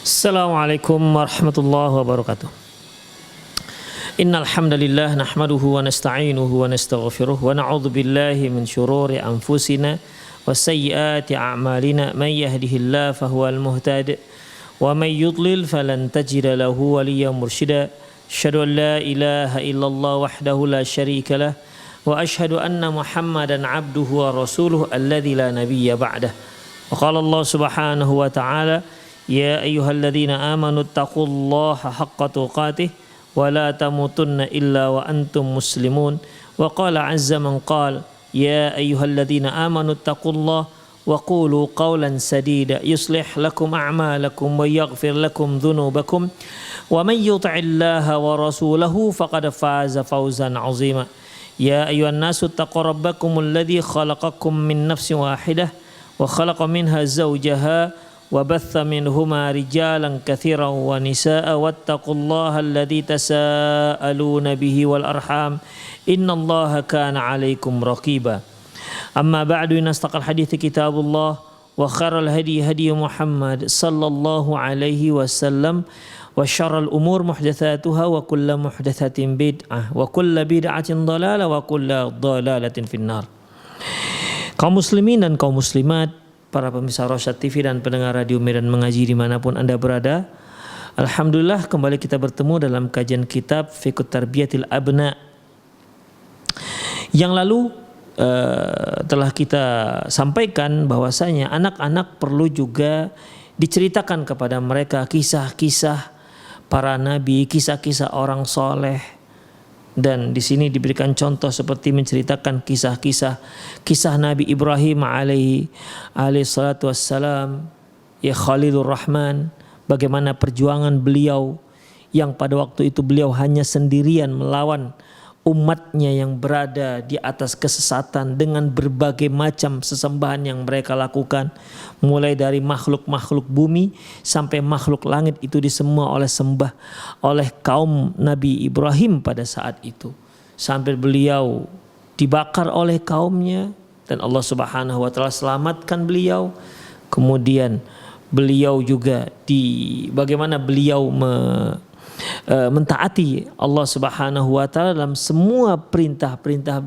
Assalamualaikum warahmatullahi wabarakatuh. Innal hamdalillah nahmaduhu wa nasta'inuhu wa nastaghfiruh wa na'udzu billahi min shururi anfusina wa sayyiati a'malina man yahdihillahu fahuwal muhtadi wa man yudlil falan tajida lahu waliyyan mursyida. Asyhadu an la ilaha illallah wahdahu la syarika lah wa asyhadu anna Muhammadan 'abduhu wa rasuluhu alladzi la nabiyya ba'dah. Wa qala Allah subhanahu wa ta'ala ya ayyuhalladzina amanu taqullaha haqqa tuqatih wa la tamutunna illa wa antum muslimun. Wa qala azza man qala ya ayyuhalladzina amanu taqullaha wa qulu qawlan sadida yuslih lakum a'malakum wa yaghfir lakum dhunubakum wa man yuti'illaha wa rasulahu faqad faza fawzan 'azima. Ya ayyuhan nasu taqu rabbakumul ladzi khalaqakum min nafsin wahidah wa khalaqa minha zawjaha وبث منهما رجالا كثيرا ونساء واتقوا الله الذي تساءلون به والأرحام إن الله كان عليكم رقيبا. أما بعد إن أصدق الحديث كتاب الله وخير الهدي هدي محمد صلى الله عليه وسلم وشر الأمور محدثاتها وكل محدثة بدعة وكل بدعة ضلالة وكل ضلالة في النار. Kaum muslimin dan kaum muslimat, para pemirsa Rosyad TV dan pendengar Radio Medan Mengaji dimanapun Anda berada, alhamdulillah kembali kita bertemu dalam kajian kitab Fiqh Tarbiyatil Abna. Yang lalu telah kita sampaikan bahwasanya anak-anak perlu juga diceritakan kepada mereka kisah-kisah para nabi, kisah-kisah orang soleh. Dan di sini diberikan contoh seperti menceritakan kisah Nabi Ibrahim alaihi salatu wassalam, ya Khalilur Rahman, bagaimana perjuangan beliau yang pada waktu itu beliau hanya sendirian melawan umatnya yang berada di atas kesesatan dengan berbagai macam sesembahan yang mereka lakukan, mulai dari makhluk-makhluk bumi sampai makhluk langit itu disembah oleh kaum Nabi Ibrahim pada saat itu, sampai beliau dibakar oleh kaumnya dan Allah Subhanahu wa taala selamatkan beliau. Kemudian beliau juga bagaimana beliau mentaati Allah Subhanahu wa taala dalam semua perintah-perintah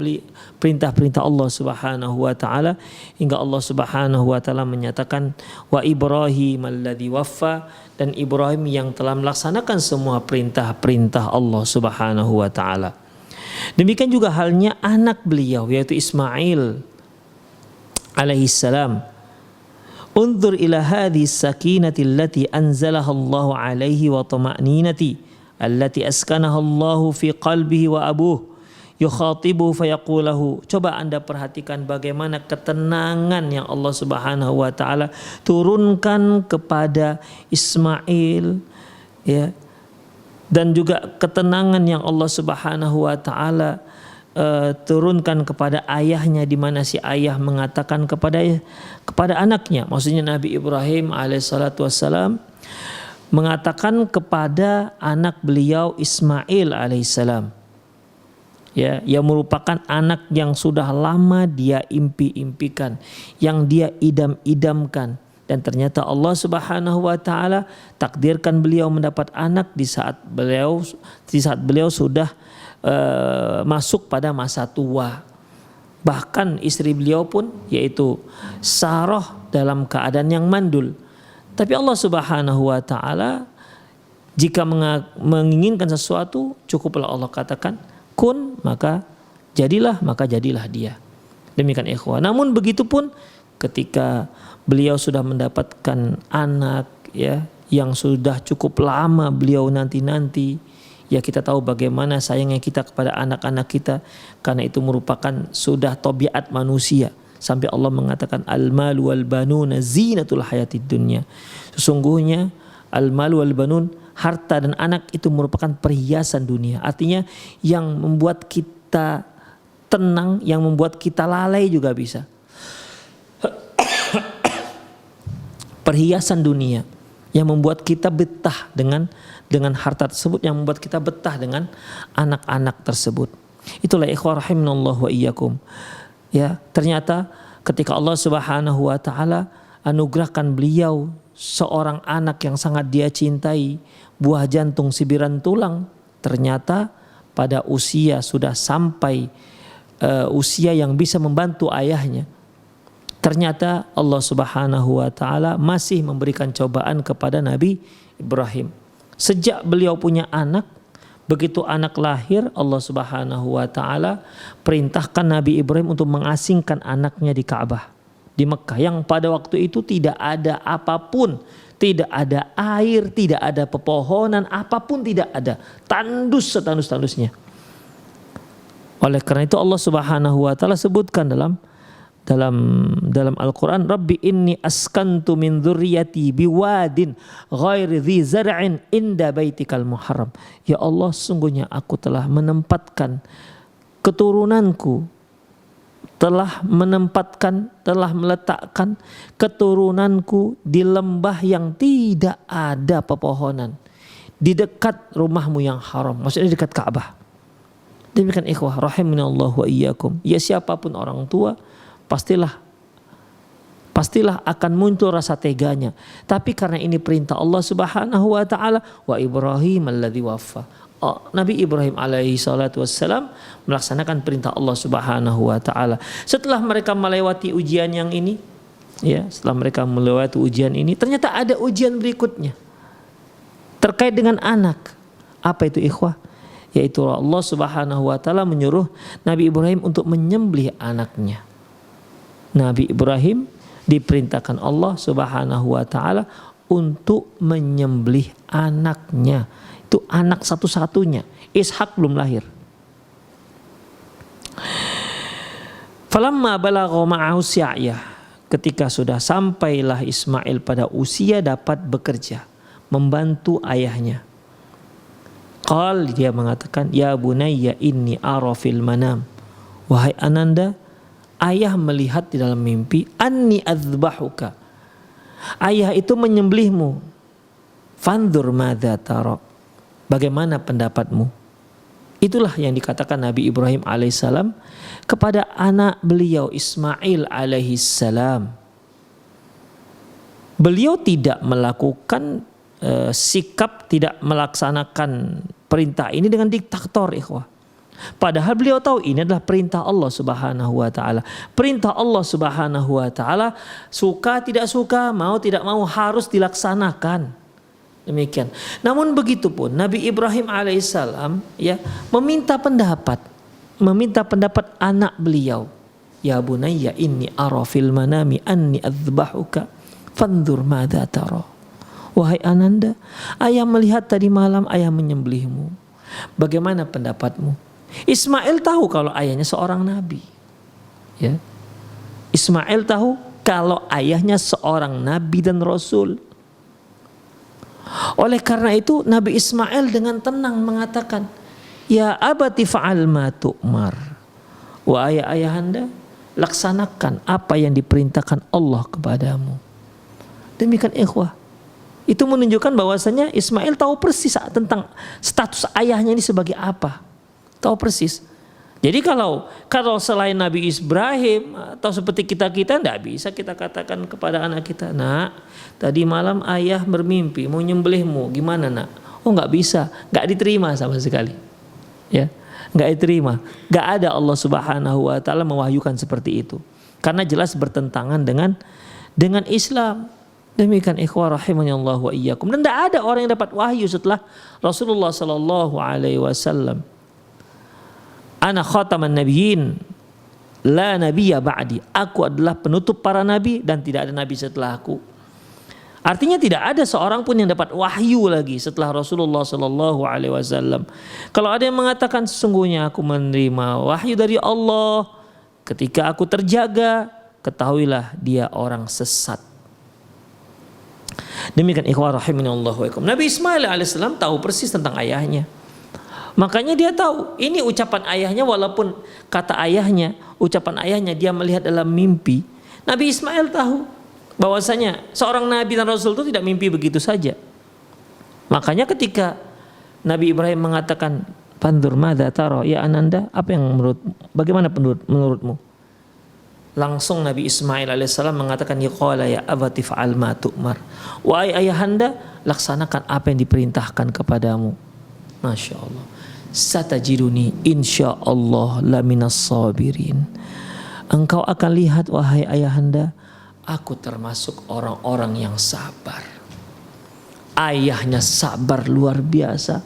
Allah Subhanahu wa taala, hingga Allah Subhanahu wa taala menyatakan wa Ibrahim alladzi waffa, dan Ibrahim yang telah melaksanakan semua perintah-perintah Allah Subhanahu wa taala. Demikian juga halnya anak beliau yaitu Ismail alaihi salam. Unzur ila hadhihi sakinati allati anzalaha Allahu alaihi wa tama'ninati allati askanaha Allahu fi qalbihi wa abuh yukhatibuhu fayaqulahu. Coba Anda perhatikan bagaimana ketenangan yang Allah Subhanahu wa taala turunkan kepada Ismail, ya. Dan juga ketenangan yang Allah Subhanahu wa taala turunkan kepada ayahnya, di mana si ayah mengatakan kepada anaknya, maksudnya Nabi Ibrahim alaihissalatu wassalam mengatakan kepada anak beliau Ismail alaihissalam, ya, yang merupakan anak yang sudah lama dia impi-impikan, yang dia idam-idamkan, dan ternyata Allah Subhanahu wa taala takdirkan beliau mendapat anak di saat beliau sudah masuk pada masa tua. Bahkan istri beliau pun yaitu Sarah dalam keadaan yang mandul. Tapi Allah Subhanahu wa taala jika menginginkan sesuatu, cukuplah Allah katakan kun, maka jadilah dia. Demikian ikhwah. Namun begitupun ketika beliau sudah mendapatkan anak, ya, yang sudah cukup lama beliau nanti, ya, kita tahu bagaimana sayangnya kita kepada anak-anak kita, karena itu merupakan sudah tabiat manusia. Sampai Allah mengatakan al-malu wal banuna zinatul hayatid dunya. Sesungguhnya al-malu wal banun, harta dan anak itu merupakan perhiasan dunia. Artinya yang membuat kita tenang, yang membuat kita lalai juga bisa. Perhiasan dunia yang membuat kita betah dengan harta tersebut, yang membuat kita betah dengan anak-anak tersebut. Itulah ikhwah rahimanallahu wa iyyakum. Ya, ternyata ketika Allah Subhanahu wa taala anugerahkan beliau seorang anak yang sangat dia cintai, buah jantung sibiran tulang, ternyata pada usia sudah sampai usia yang bisa membantu ayahnya. Ternyata Allah Subhanahu wa taala masih memberikan cobaan kepada Nabi Ibrahim. Sejak beliau punya anak, begitu anak lahir, Allah Subhanahu wa taala perintahkan Nabi Ibrahim untuk mengasingkan anaknya di Ka'bah, di Mekah, yang pada waktu itu tidak ada apapun, tidak ada air, tidak ada pepohonan, apapun tidak ada, tandus setandus-tandusnya. Oleh karena itu Allah Subhanahu wa taala sebutkan dalam Al-Quran, Rabbi inni askantu min dzurriyyati biwadin ghairi dzi zar'in inda baitikal muharram. Ya Allah, sungguhnya aku telah menempatkan keturunanku, telah meletakkan keturunanku di lembah yang tidak ada pepohonan, di dekat rumahmu yang haram, maksudnya dekat Ka'bah. Demikian ikhwah rahiminallahu wa iyyakum. Ya, siapapun orang tua pastilah akan muncul rasa teganya. Tapi karena ini perintah Allah Subhanahu wa taala, wa Ibrahim alladzi waffa. Nabi Ibrahim alaihi salatu wassalam melaksanakan perintah Allah Subhanahu wa taala. Setelah mereka melewati ujian yang ini, ya, ternyata ada ujian berikutnya terkait dengan anak. Apa itu ikhwah? Yaitu Allah Subhanahu wa taala menyuruh Nabi Ibrahim untuk menyembelih anaknya. Nabi Ibrahim diperintahkan Allah Subhanahu wa taala untuk menyembelih anaknya. Itu anak satu-satunya. Ishak belum lahir. Falamma balagha ma'ahu sa'yah, ketika sudah sampailah Ismail pada usia dapat bekerja, membantu ayahnya. Dia mengatakan, ya bunayya inni ara fil manam. Wahai ananda, ayah melihat di dalam mimpi, anni adzbahuka. Ayah itu menyembelihmu. Fandur madza tara. Bagaimana pendapatmu? Itulah yang dikatakan Nabi Ibrahim alaihissalam kepada anak beliau Ismail alaihissalam. Beliau tidak melakukan sikap, tidak melaksanakan perintah ini dengan diktator, ikhwah. Padahal beliau tahu ini adalah perintah Allah Subhanahu wa taala. Perintah Allah Subhanahu wa taala, suka tidak suka, mau tidak mau harus dilaksanakan. Demikian. Namun begitu pun Nabi Ibrahim alaihissalam, ya, meminta pendapat anak beliau. Ya bunayya inni ara fil manami anni adzbahuka fanzur madza tara. Wahai ananda, ayah melihat tadi malam ayah menyembelihmu. Bagaimana pendapatmu? Ismail tahu kalau ayahnya seorang nabi. Ya. Ismail tahu kalau ayahnya seorang nabi dan rasul. Oleh karena itu Nabi Ismail dengan tenang mengatakan, ya abati fa'al ma tu'mar. Wahai ayahanda, laksanakan apa yang diperintahkan Allah kepadamu. Demikian ikhwah. Itu menunjukkan bahwasanya Ismail tahu persis tentang status ayahnya ini sebagai apa. Tahu persis. Jadi kalau selain Nabi Ibrahim atau seperti kita tidak bisa kita katakan kepada anak kita, nak, tadi malam ayah bermimpi mau nyembelihmu, gimana nak? Oh, nggak bisa, nggak diterima sama sekali. Ya, nggak diterima. Nggak ada Allah Subhanahu wa taala mewahyukan seperti itu. Karena jelas bertentangan dengan Islam. Demikian ikhwah rahimanallahu wa iyyakum. Dan tidak ada orang yang dapat wahyu setelah Rasulullah sallallahu alaihi wasallam. Ana khataman nabiyyin la nabiyya ba'di. Aku adalah penutup para nabi dan tidak ada nabi setelah aku. Artinya tidak ada seorang pun yang dapat wahyu lagi setelah Rasulullah sallallahu alaihi wasallam. Kalau ada yang mengatakan sesungguhnya aku menerima wahyu dari Allah ketika aku terjaga, ketahuilah dia orang sesat. Demikian ikhwah rahimanallahu wa iyyakum. Nabi Ismail alaihissalam tahu persis tentang ayahnya. Makanya dia tahu ini ucapan ayahnya, walaupun kata ayahnya, ucapan ayahnya dia melihat dalam mimpi. Nabi Ismail tahu bahwasanya seorang nabi dan rasul itu tidak mimpi begitu saja. Makanya ketika Nabi Ibrahim mengatakan, "Fanzur madza tara ya ananda," apa yang bagaimana menurutmu? Langsung Nabi Ismail alaihissalam mengatakan, ya qala ya abati fa'al ma tu'mar. Wahai ayahanda, laksanakan apa yang diperintahkan kepadamu. Masya Allah. Satajiduni insyaallah laminas sabirin. Engkau akan lihat wahai ayahanda, aku termasuk orang-orang yang sabar. Ayahnya sabar luar biasa.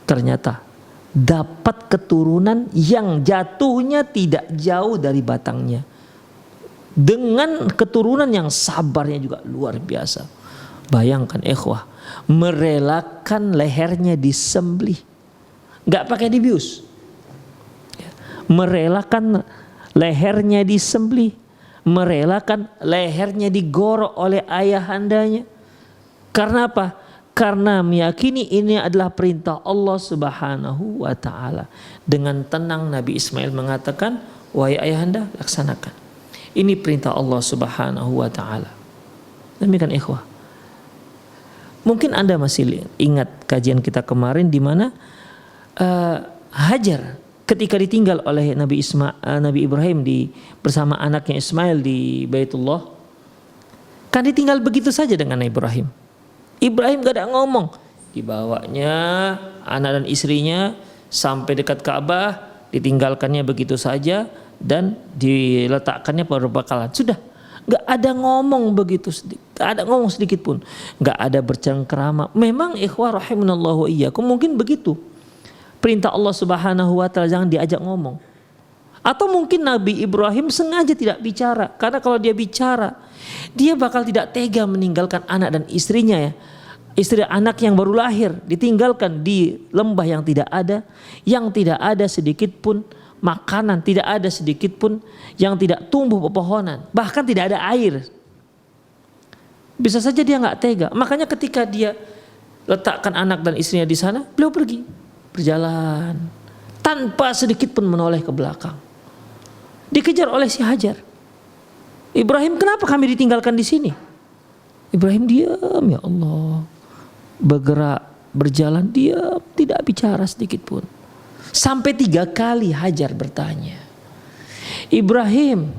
Ternyata dapat keturunan yang jatuhnya tidak jauh dari batangnya. Dengan keturunan yang sabarnya juga luar biasa. Bayangkan ikhwah, merelakan lehernya disembelih, gak pakai dibius, merelakan lehernya disembelih, merelakan lehernya digorok oleh ayahandanya. Karena apa? Karena meyakini ini adalah perintah Allah Subhanahu wa ta'ala. Dengan tenang Nabi Ismail mengatakan, wahai ayahanda, laksanakan. Ini perintah Allah Subhanahu wa ta'ala. Demikian ikhwah. Mungkin Anda masih ingat kajian kita kemarin di mana Hajar ketika ditinggal oleh Nabi Ibrahim bersama anaknya Ismail di Baitullah, kan ditinggal begitu saja dengan Ibrahim. Ibrahim gak ada ngomong. Dibawanya anak dan istrinya sampai dekat Ka'bah, ditinggalkannya begitu saja dan diletakkannya pada bakalan. Sudah, gak ada ngomong begitu, gak ada ngomong sedikit pun, gak ada bercengkerama. Memang ikhwah rahimanallahu wa iyyakum, mungkin begitu perintah Allah Subhanahu wa ta'ala, jangan diajak ngomong. Atau mungkin Nabi Ibrahim sengaja tidak bicara, karena kalau dia bicara, dia bakal tidak tega meninggalkan anak dan istrinya ya. Istri anak yang baru lahir ditinggalkan di lembah yang tidak ada sedikit pun makanan, tidak ada sedikit pun yang tidak tumbuh pepohonan, bahkan tidak ada air. Bisa saja dia nggak tega. Makanya ketika dia letakkan anak dan istrinya di sana, beliau pergi berjalan tanpa sedikit pun menoleh ke belakang. Dikejar oleh si Hajar. Ibrahim, kenapa kami ditinggalkan di sini? Ibrahim diam, ya Allah. Bergerak, berjalan, diam, tidak bicara sedikit pun. Sampai 3 kali Hajar bertanya, Ibrahim,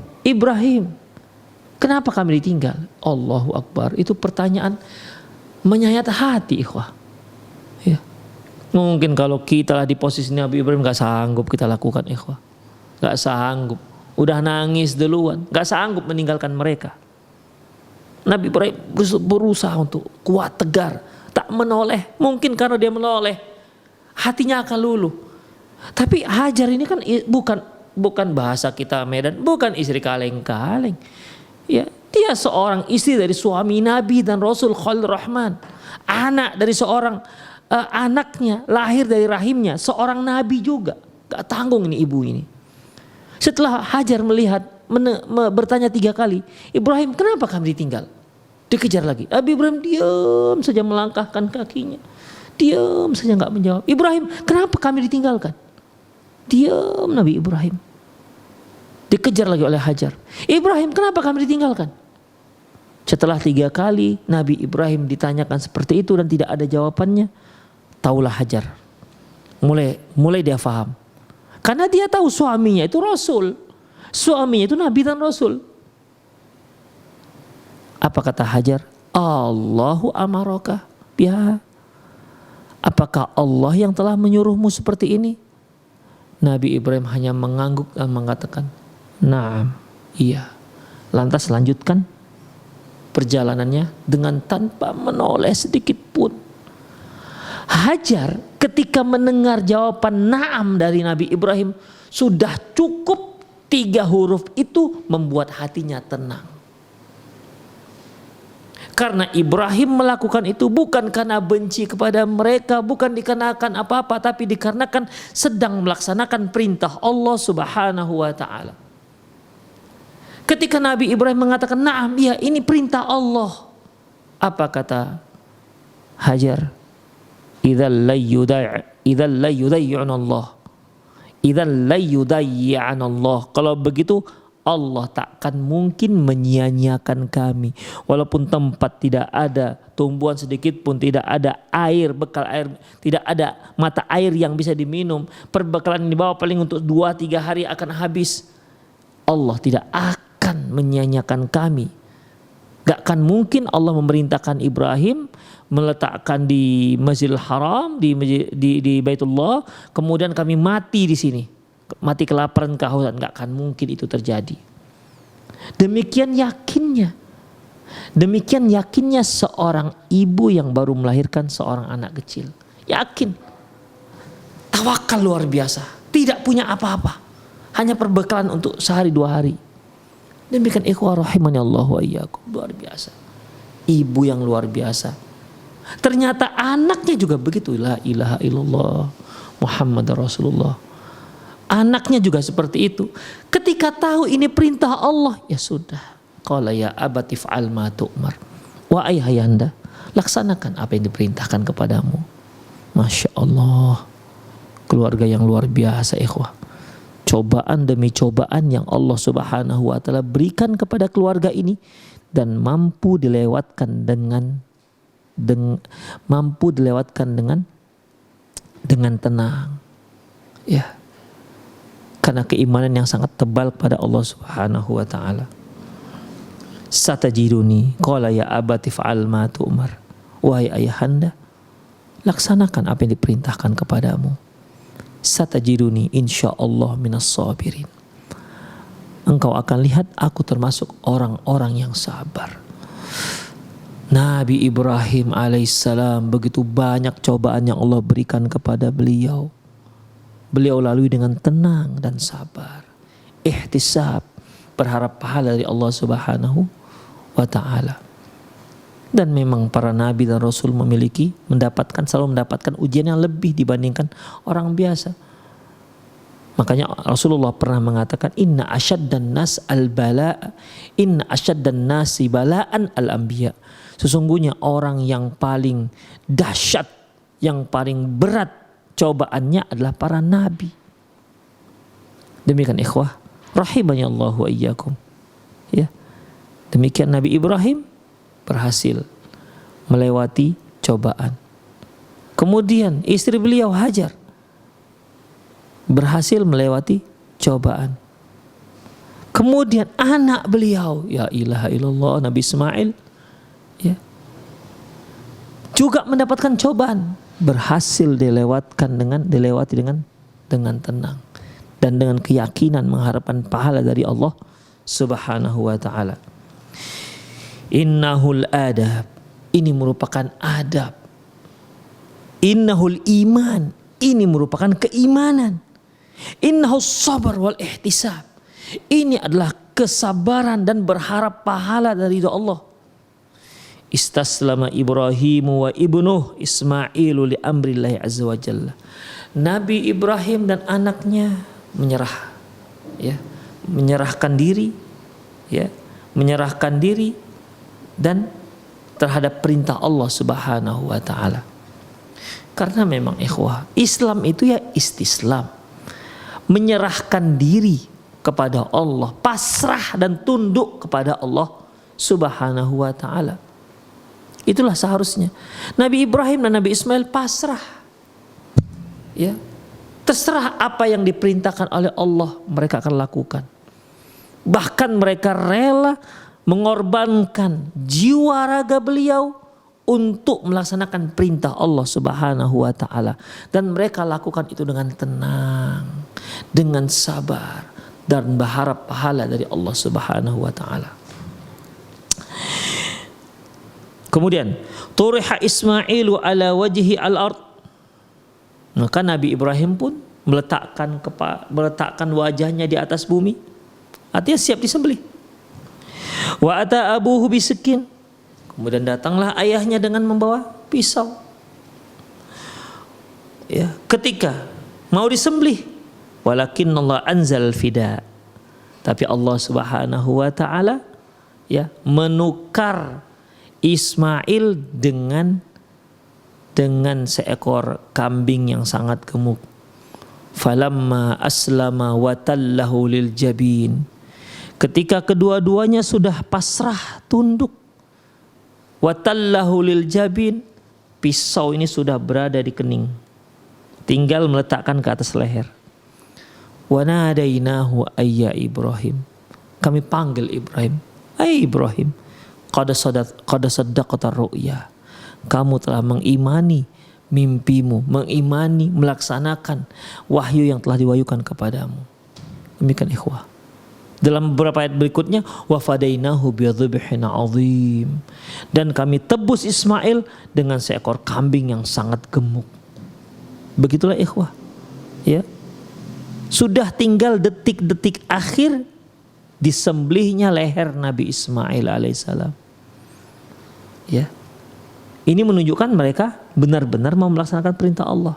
kenapa kami ditinggal? Allahu Akbar. Itu pertanyaan menyayat hati, ikhwah. Ya. Mungkin kalau kita lah di posisi Nabi Ibrahim, gak sanggup kita lakukan, ikhwah. Gak sanggup. Udah nangis duluan, gak sanggup meninggalkan mereka. Nabi Ibrahim berusaha untuk kuat, tegar, tak menoleh. Mungkin karena dia menoleh, hatinya akan luluh. Tapi Hajar ini kan bukan bahasa kita Medan, bukan istri kaleng-kaleng. Ya, dia seorang istri dari suami Nabi dan Rasul Khalil Rahman, anak dari seorang anaknya lahir dari rahimnya seorang Nabi juga. Gak tanggung ini ibu ini. Setelah Hajar melihat bertanya 3 kali, Ibrahim, kenapa kami ditinggal? Dikejar lagi. Nabi Ibrahim diam saja melangkahkan kakinya, diam saja nggak menjawab. Ibrahim, kenapa kami ditinggalkan? Diam Nabi Ibrahim. Dikejar lagi oleh Hajar. Ibrahim, kenapa kami ditinggalkan? Setelah 3 kali Nabi Ibrahim ditanyakan seperti itu dan tidak ada jawabannya, taulah Hajar. Mulai dia faham. Karena dia tahu suaminya itu Rasul. Suaminya itu Nabi dan Rasul. Apa kata Hajar? Allahu amaraka biha. Apakah Allah yang telah menyuruhmu seperti ini? Nabi Ibrahim hanya mengangguk dan mengatakan, "Naam, iya." Lantas lanjutkan perjalanannya dengan tanpa menoleh sedikit pun. Hajar ketika mendengar jawaban naam dari Nabi Ibrahim, sudah cukup 3 huruf itu membuat hatinya tenang. Karena Ibrahim melakukan itu bukan karena benci kepada mereka, bukan dikarenakan apa-apa, tapi dikarenakan sedang melaksanakan perintah Allah Subhanahu wa ta'ala. Ketika Nabi Ibrahim mengatakan, "Na'am, ya ini perintah Allah." Apa kata Hajar? Idzal la yudayyi'an Allah. Kalau begitu Allah takkan mungkin menyia-nyiakan kami. Walaupun tempat tidak ada, tumbuhan sedikit pun tidak ada, air, bekal air, tidak ada mata air yang bisa diminum. Perbekalan yang dibawa paling untuk 2-3 hari akan habis. Allah tidak akan menyia-nyiakan kami. Gak akan mungkin Allah memerintahkan Ibrahim meletakkan di Masjidil Haram, di Baitullah, kemudian kami mati di sini, mati kelaparan, kehausan. Gak akan mungkin itu terjadi. Demikian yakinnya seorang ibu yang baru melahirkan seorang anak kecil. Yakin, tawakal luar biasa, tidak punya apa-apa, hanya perbekalan untuk sehari 2 hari. Demikian ikhwah rahimani Allah wa iyyakum, luar biasa. Ibu yang luar biasa. Ternyata anaknya juga begitu, la ilaha illallah Muhammad Rasulullah. Anaknya juga seperti itu. Ketika tahu ini perintah Allah, ya sudah. Qala ya abati fa'al ma tu'mar. Wahai ayahanda, laksanakan apa yang diperintahkan kepadamu. Masya Allah. Keluarga yang luar biasa ikhwah. Cobaan demi cobaan yang Allah Subhanahu wa taala berikan kepada keluarga ini dan mampu dilewatkan dengan tenang. Ya. Karena keimanan yang sangat tebal pada Allah Subhanahu wa taala. Satajiduni qala ya abati fa'al ma tu'mar. Wahai ayahanda, laksanakan apa yang diperintahkan kepadamu. Satajiduni insyaallah minas sabirin. Engkau akan lihat aku termasuk orang-orang yang sabar. Nabi Ibrahim alaihissalam, begitu banyak cobaan yang Allah berikan kepada beliau. Beliau lalui dengan tenang dan sabar. Ihtisab, berharap pahala dari Allah Subhanahu wa ta'ala. Dan memang para nabi dan rasul selalu mendapatkan ujian yang lebih dibandingkan orang biasa. Makanya Rasulullah pernah mengatakan inna asyaddan nasi bala'an al-anbiya. Sesungguhnya orang yang paling dahsyat, yang paling berat cobaannya adalah para nabi. Demikian ikhwah rahimani Allah wa iyyakum. Ya. Demikian Nabi Ibrahim berhasil melewati cobaan. Kemudian istri beliau Hajar berhasil melewati cobaan. Kemudian anak beliau, ya ilaha illallah, Nabi Ismail, ya, juga mendapatkan cobaan, berhasil dilewati dengan tenang dan dengan keyakinan mengharapkan pahala dari Allah Subhanahu wa taala. Innahul adab, ini merupakan adab. Innahul iman, ini merupakan keimanan. Innahus sabar wal ihtisab, ini adalah kesabaran dan berharap pahala dari Allah. Istaslama Ibrahimu wa ibnuh Ismailu li amrillahi azza wa jalla. Nabi Ibrahim dan anaknya menyerah, ya, menyerahkan diri, ya, menyerahkan diri dan terhadap perintah Allah Subhanahu wa taala. Karena memang ikhwah, Islam itu ya istislam, menyerahkan diri kepada Allah, pasrah dan tunduk kepada Allah Subhanahu wa taala. Itulah seharusnya. Nabi Ibrahim dan Nabi Ismail pasrah. Ya. Terserah apa yang diperintahkan oleh Allah, mereka akan lakukan. Bahkan mereka rela mengorbankan jiwa raga beliau untuk melaksanakan perintah Allah Subhanahu wa taala, dan mereka lakukan itu dengan tenang, dengan sabar dan berharap pahala dari Allah Subhanahu wa taala. Kemudian turiha Ismailu ala wajhi al-ard. Maka Nabi Ibrahim pun meletakkan wajahnya di atas bumi, artinya siap disembelih. Wa ata abuhu bisikin, kemudian datanglah ayahnya dengan membawa pisau. Ya, ketika mau disembelih, walakin Allah anzal fida, tapi Allah Subhanahu wa taala, ya, menukar Ismail dengan seekor kambing yang sangat gemuk. Falamma aslama wa tallahu lil jabin, ketika kedua-duanya sudah pasrah tunduk, wa tallahu lil jabin, pisau ini sudah berada di kening, tinggal meletakkan ke atas leher. Wa nadainahu ayya Ibrahim, Kami panggil Ibrahim, hai Ibrahim, qad saddaqta ru'ya. Kamu telah mengimani mimpimu, mengimani, melaksanakan wahyu yang telah diwahyukan kepadamu. Demikian ikhwah. Dalam beberapa ayat berikutnya, wa fadainahu bidzibhin azim, dan kami tebus Ismail dengan seekor kambing yang sangat gemuk. Begitulah ikhwah. Ya. Sudah tinggal detik-detik akhir disembelihnya leher Nabi Ismail alaihissalam. Ya. Ini menunjukkan mereka benar-benar mau melaksanakan perintah Allah.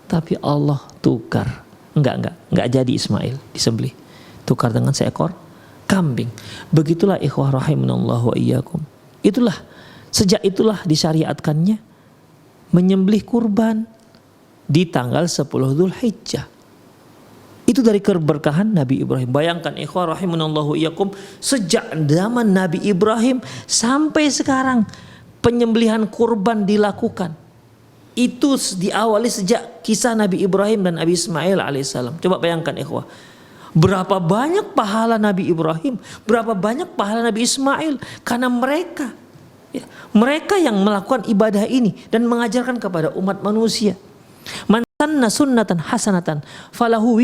Tapi Allah tukar. Enggak jadi Ismail disembelih. Tukar dengan seekor kambing. Begitulah ikhwah rahimanallahu wa iyyakum. Sejak itulah disyariatkannya menyembelih kurban di tanggal 10 Dzulhijjah. Itu dari keberkahan Nabi Ibrahim. Bayangkan ikhwah rahimanallahu iyyakum, sejak zaman Nabi Ibrahim sampai sekarang penyembelihan kurban dilakukan. Itu diawali sejak kisah Nabi Ibrahim dan Nabi Ismail alaihissalam. Coba bayangkan ikhwah, berapa banyak pahala Nabi Ibrahim, berapa banyak pahala Nabi Ismail, karena mereka yang melakukan ibadah ini dan mengajarkan kepada umat manusia. Man sanna sunnatan hasanatan falahu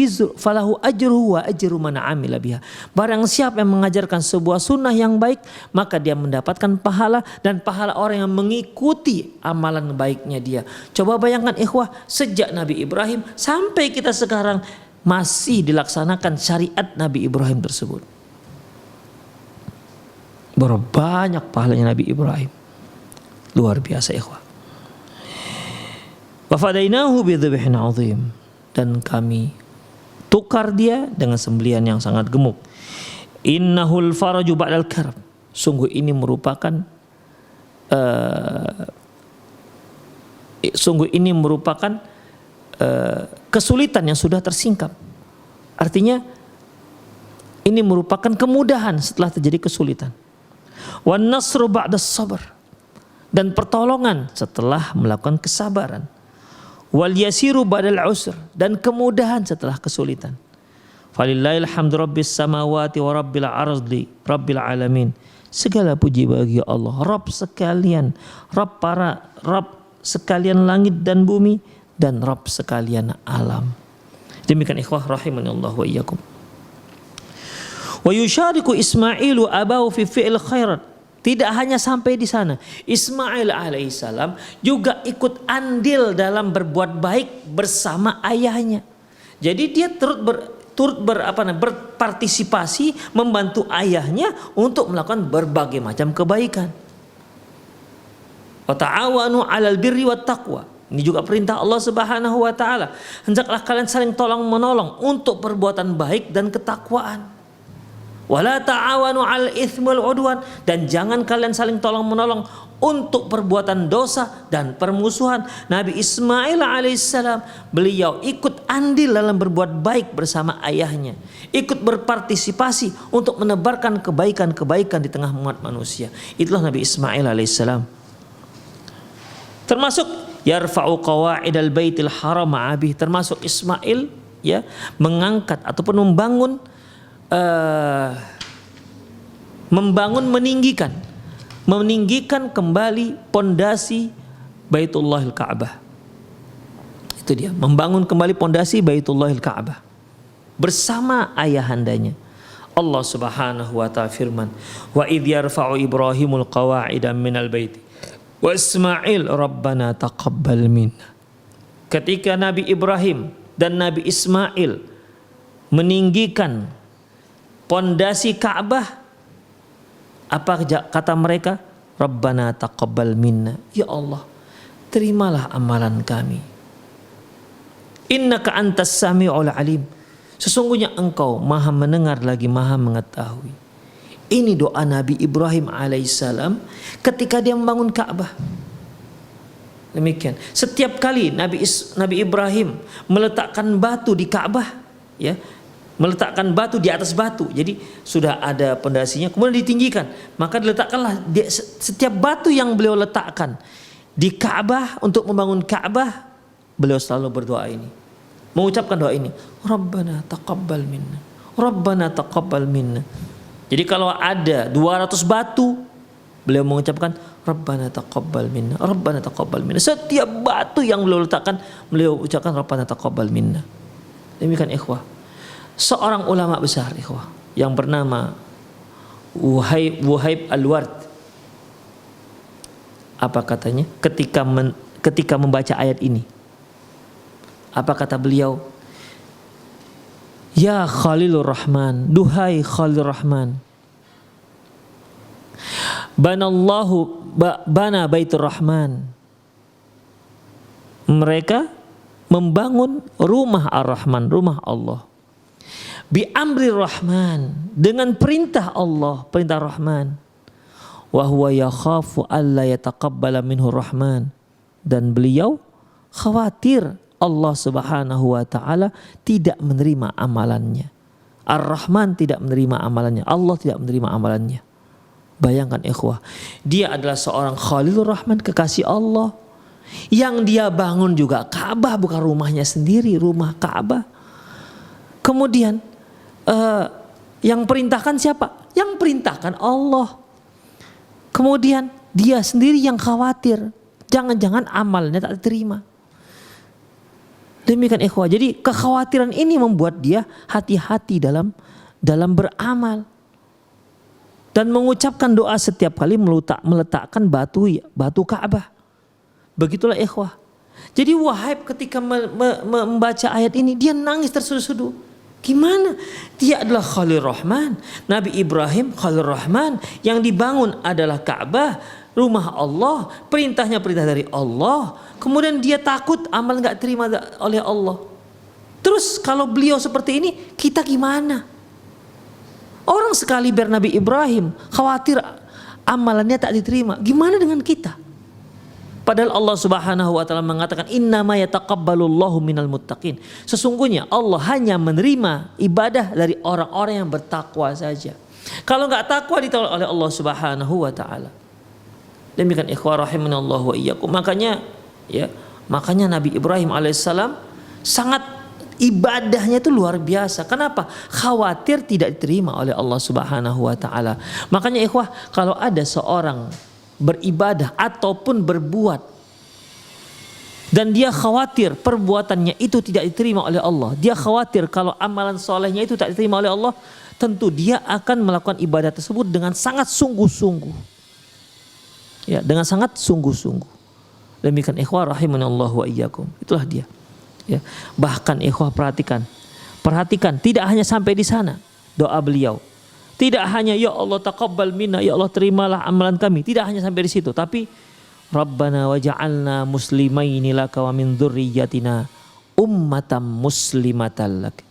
ajruhu wa ajru man amila biha. Barang siapa yang mengajarkan sebuah sunnah yang baik, maka dia mendapatkan pahala dan pahala orang yang mengikuti amalan baiknya dia. Coba bayangkan ikhwah, sejak Nabi Ibrahim sampai kita sekarang masih dilaksanakan syariat Nabi Ibrahim tersebut. Berapa banyak pahalanya Nabi Ibrahim. Luar biasa ikhwah. Wa fadainahu bidzibhin azim, dan kami tukar dia dengan sembelihan yang sangat gemuk. Innahul faraju ba'dal karb. Sungguh ini merupakan kesulitan yang sudah tersingkap. Artinya ini merupakan kemudahan setelah terjadi kesulitan. Wan nasru ba'das sabr, dan pertolongan setelah melakukan kesabaran. Wal yasiru ba'dal usr, dan kemudahan setelah kesulitan. Falillahil hamdu rabbis samawati wa rabbil ardi rabbil alamin. Segala puji bagi Allah, Rabb sekalian, Rabb sekalian langit dan bumi, dan Rabb sekalian alam. Demikian ikhwah rahimanallahu wa iyyakum. Wa yusyariku Ismailu abahu fi fi'il khairat. Tidak hanya sampai di sana, Ismail alaihissalam juga ikut andil dalam berbuat baik bersama ayahnya. Jadi dia berpartisipasi membantu ayahnya untuk melakukan berbagai macam kebaikan. Wa ta'awanu 'alal birri wat taqwa. Ini juga perintah Allah Subhanahu wa taala. Hendaklah kalian saling tolong menolong untuk perbuatan baik dan ketakwaan. Wala ta'awanu 'alal itsmi wal 'udwan, dan jangan kalian saling tolong menolong untuk perbuatan dosa dan permusuhan. Nabi Ismail alaihissalam, beliau ikut andil dalam berbuat baik bersama ayahnya, ikut berpartisipasi untuk menebarkan kebaikan-kebaikan di tengah umat manusia. Itulah Nabi Ismail alaihissalam. Termasuk yarfa'u qawa'idal baitil haram ma'abih, termasuk Ismail ya mengangkat ataupun meninggikan kembali pondasi Baitullahil Ka'bah. Itu dia, membangun kembali pondasi Baitullahil Ka'bah bersama ayahandanya. Allah Subhanahu wa ta'ala firman, wa idh yarfa'u Ibrahimul qawa'ida minal baiti wa Ismail rabbana taqabbal minna. Ketika Nabi Ibrahim dan Nabi Ismail meninggikan pondasi Ka'bah, apa kata mereka? Rabbana taqabbal minna. Ya Allah, terimalah amalan kami. Innaka antas sami'ul alim. Sesungguhnya engkau maha mendengar lagi maha mengetahui. Ini doa Nabi Ibrahim alaihissalam ketika dia membangun Ka'bah. Demikian. Setiap kali Nabi Ibrahim meletakkan batu di Ka'bah, ya, meletakkan batu di atas batu. Jadi sudah ada pondasinya, kemudian ditinggikan. Maka diletakkanlah setiap batu yang beliau letakkan di Ka'bah untuk membangun Ka'bah, beliau selalu berdoa ini, mengucapkan doa ini, Rabbana taqabbal minna, Rabbana taqabbal minna. Jadi kalau ada 200 batu, beliau mengucapkan Rabbana taqabbal minna, Rabbana taqabbal minna. Setiap batu yang beliau letakkan, beliau ucapkan Rabbana taqabbal minna. Demikian ikhwah. Seorang ulama besar ikhwah yang bernama Wuhaib Al-Ward, apa katanya ketika membaca ayat ini? Apa kata beliau? Ya Khalilur Rahman, duhai Khalilur Rahman, bana baitur Rahman. Mereka membangun rumah Ar-Rahman, rumah Allah. Bi amri Rahman, dengan perintah Allah, perintah Rahman. Wa huwa yakhafu alla yataqabbala minhu Rahman, dan beliau khawatir Allah Subhanahu wa taala tidak menerima amalannya. Ar-Rahman tidak menerima amalannya, Allah tidak menerima amalannya. Bayangkan ikhwah, dia adalah seorang Khalilur Rahman, kekasih Allah. Yang dia bangun juga Ka'bah, bukan rumahnya sendiri, rumah Ka'bah. Kemudian yang perintahkan siapa? Yang perintahkan Allah. Kemudian dia sendiri yang khawatir, jangan-jangan amalnya tak diterima. Demikian ikhwah. Jadi kekhawatiran ini membuat dia hati-hati dalam beramal dan mengucapkan doa setiap kali meletakkan batu Ka'bah. Begitulah ikhwah. Jadi Wuhaib ketika membaca ayat ini, dia nangis tersudu-sudu. Gimana? Dia adalah Khalil Rahman, Nabi Ibrahim Khalil Rahman, yang dibangun adalah Ka'bah, rumah Allah, perintahnya perintah dari Allah. Kemudian dia takut amal nggak terima oleh Allah. Terus kalau beliau seperti ini, kita gimana? Orang sekali Nabi Ibrahim khawatir amalannya tak diterima, gimana dengan kita? Padahal Allah Subhanahu wa taala mengatakan innama yataqabbalullahu minal muttaqin. Sesungguhnya Allah hanya menerima ibadah dari orang-orang yang bertakwa saja. Kalau enggak takwa ditolak oleh Allah Subhanahu wa taala. Demikian ikhwah rahimanallahu wa iyyakum. Makanya Nabi Ibrahim alaihissalam sangat ibadahnya itu luar biasa. Kenapa? Khawatir tidak diterima oleh Allah Subhanahu wa taala. Makanya ikhwah, kalau ada seorang beribadah ataupun berbuat dan dia khawatir perbuatannya itu tidak diterima oleh Allah, dia khawatir kalau amalan solehnya itu tak diterima oleh Allah, tentu dia akan melakukan ibadah tersebut dengan sangat sungguh-sungguh, ya, dengan sangat sungguh-sungguh. Demikian ikhwah rahimanallahu wa iyyakum. Itulah dia, ya. Bahkan ikhwah perhatikan tidak hanya sampai di sana doa beliau. Tidak hanya ya Allah taqabbal minna, ya Allah terimalah amalan kami. Tidak hanya sampai di situ, tapi Rabbana waj'alna muslimaini laka wa min dzurriyyatina ummatan muslimatan lak.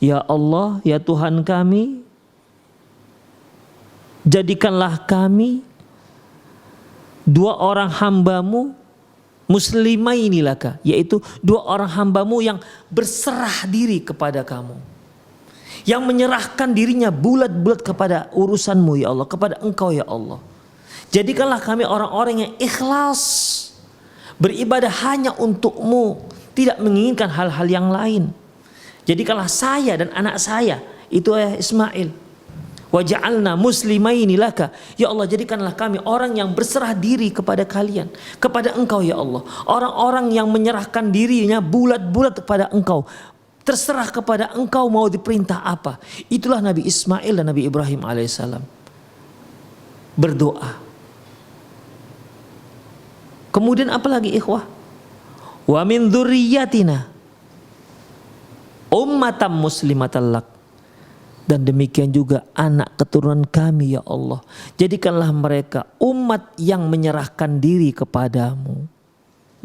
Ya Allah, ya Tuhan kami, jadikanlah kami dua orang hambamu muslimaini laka, yaitu dua orang hambamu yang berserah diri kepada kamu, yang menyerahkan dirinya bulat-bulat kepada urusanmu ya Allah, kepada engkau ya Allah. Jadikanlah kami orang-orang yang ikhlas beribadah hanya untukmu, tidak menginginkan hal-hal yang lain. Jadikanlah saya dan anak saya, itu Ismail, waja'alna muslimaini laka, ya Allah jadikanlah kami orang yang berserah diri kepada kalian, kepada engkau ya Allah. Orang-orang yang menyerahkan dirinya bulat-bulat kepada engkau, terserah kepada engkau mau diperintah apa. Itulah Nabi Ismail dan Nabi Ibrahim alaihissalam berdoa. Kemudian apa lagi ikhwah? Wa min dzurriyyatina ummatan muslimatan lak, dan demikian juga anak keturunan kami ya Allah, jadikanlah mereka umat yang menyerahkan diri kepadamu.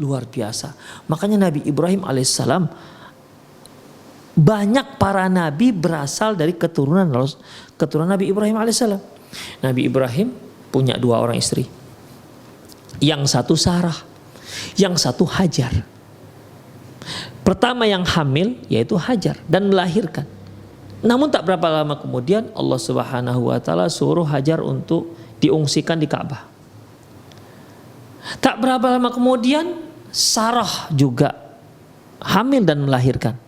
Luar biasa. Makanya Nabi Ibrahim alaihissalam, banyak para nabi berasal dari keturunan Nabi Ibrahim alaihissalam. Nabi Ibrahim punya dua orang istri. Yang satu Sarah, yang satu Hajar. Pertama yang hamil yaitu Hajar dan melahirkan. Namun tak berapa lama kemudian Allah Subhanahu wa taala suruh Hajar untuk diungsikan di Ka'bah. Tak berapa lama kemudian Sarah juga hamil dan melahirkan.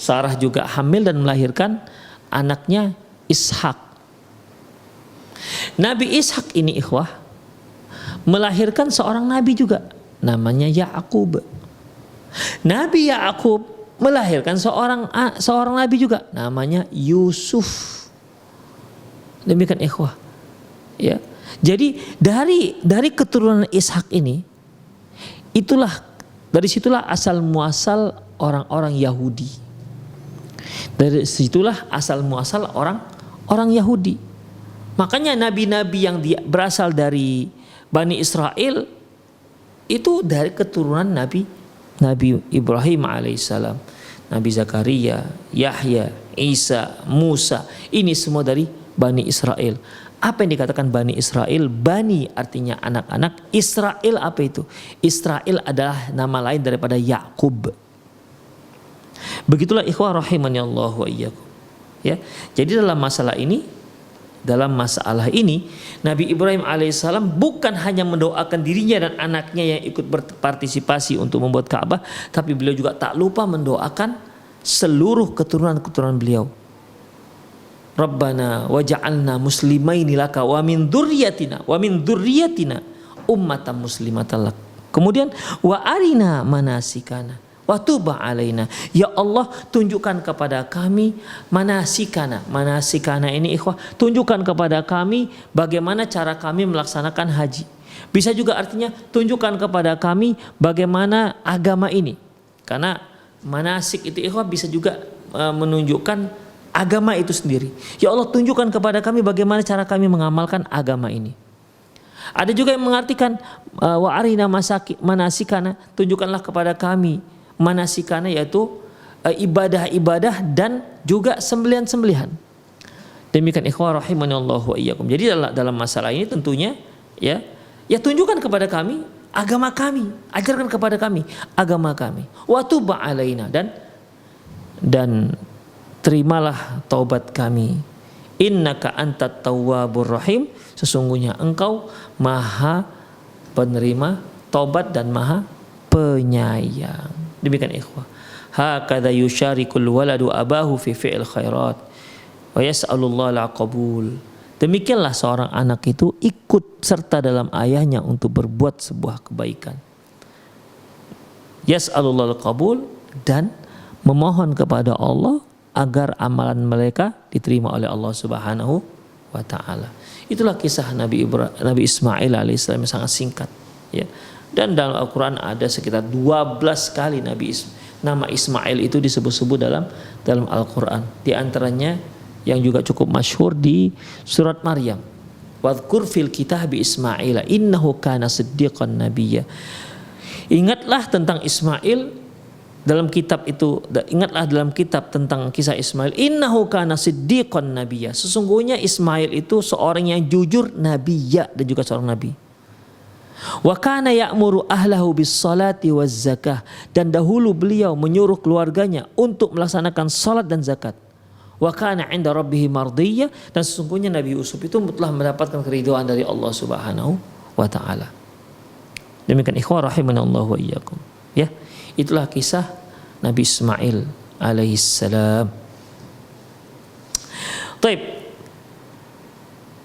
Sarah juga hamil dan melahirkan anaknya Ishak. Nabi Ishak ini ikhwah melahirkan seorang nabi juga, namanya Yakub. Nabi Yakub melahirkan seorang nabi juga, namanya Yusuf. Demikian ikhwah. Ya. Jadi dari keturunan Ishak ini, dari situlah asal muasal orang-orang Yahudi. Dari situlah asal muasal orang Yahudi. Makanya nabi-nabi yang berasal dari Bani Israel itu dari keturunan Nabi Ibrahim alaihissalam, Nabi Zakaria, Yahya, Isa, Musa. Ini semua dari Bani Israel. Apa yang dikatakan Bani Israel? Bani artinya anak-anak. Israel apa itu? Israel adalah nama lain daripada Yakub. Begitulah ikhwah rahimani Allah wa iyyakum. Ya. Jadi dalam masalah ini Nabi Ibrahim alaihissalam bukan hanya mendoakan dirinya dan anaknya yang ikut berpartisipasi untuk membuat Ka'bah, tapi beliau juga tak lupa mendoakan seluruh keturunan-keturunan beliau. Rabbana waj'alna muslimaini laka wa min dzurriyyatina ummatan muslimatan lak. Kemudian wa arina manasikana wa tub alaina. Ya Allah, tunjukkan kepada kami manasikana. Manasikana ini ikhwah, tunjukkan kepada kami bagaimana cara kami melaksanakan haji. Bisa juga artinya tunjukkan kepada kami bagaimana agama ini. Karena manasik itu ikhwah bisa juga menunjukkan agama itu sendiri. Ya Allah, tunjukkan kepada kami bagaimana cara kami mengamalkan agama ini. Ada juga yang mengartikan wa arina manasikana, tunjukkanlah kepada kami manasikana, yaitu ibadah-ibadah dan juga sembelihan-sembelihan. Demikian ikhwah rahimani Allah wa iyyakum. Jadi dalam masalah ini tentunya ya tunjukkan kepada kami agama kami, ajarkan kepada kami agama kami. Wa tub alaina, dan terimalah taubat kami. Innaka antat tawwabur rahim, sesungguhnya engkau maha penerima taubat dan maha penyayang. Demikian ikhwah. Hakadha yusyarikul waladu abahu fi fi'il khairat wa yas'alullah al-qabul. Demikianlah seorang anak itu ikut serta dalam ayahnya untuk berbuat sebuah kebaikan. Yas'alullah al-qabul, dan memohon kepada Allah agar amalan mereka diterima oleh Allah Subhanahu wa taala. Itulah kisah Nabi Ismail alaihissalam yang sangat singkat, ya. Dan dalam Al-Qur'an ada sekitar 12 kali nama Ismail itu disebut-sebut dalam Al-Qur'an. Di antaranya yang juga cukup masyhur di surat Maryam. Wadhkur fil kitabi Ismail innahu kana siddiqan nabiyya. Ingatlah tentang Ismail dalam kitab itu, ingatlah dalam kitab tentang kisah Ismail, innahu kana siddiqan nabiyya. Sesungguhnya Ismail itu seorang yang jujur, nabiyya, dan juga seorang nabi. Wa kana ya'muru ahlahu bis salati waz zakah, dan dahulu beliau menyuruh keluarganya untuk melaksanakan salat dan zakat. Wa kana 'inda rabbih mardiyya, dan sesungguhnya Nabi Yusuf itu telah mendapatkan keridhaan dari Allah Subhanahu wa taala. Demikian ikhwah rahimanallah wa iyyakum. Ya, itulah kisah Nabi Ismail alaihissalam. Baik.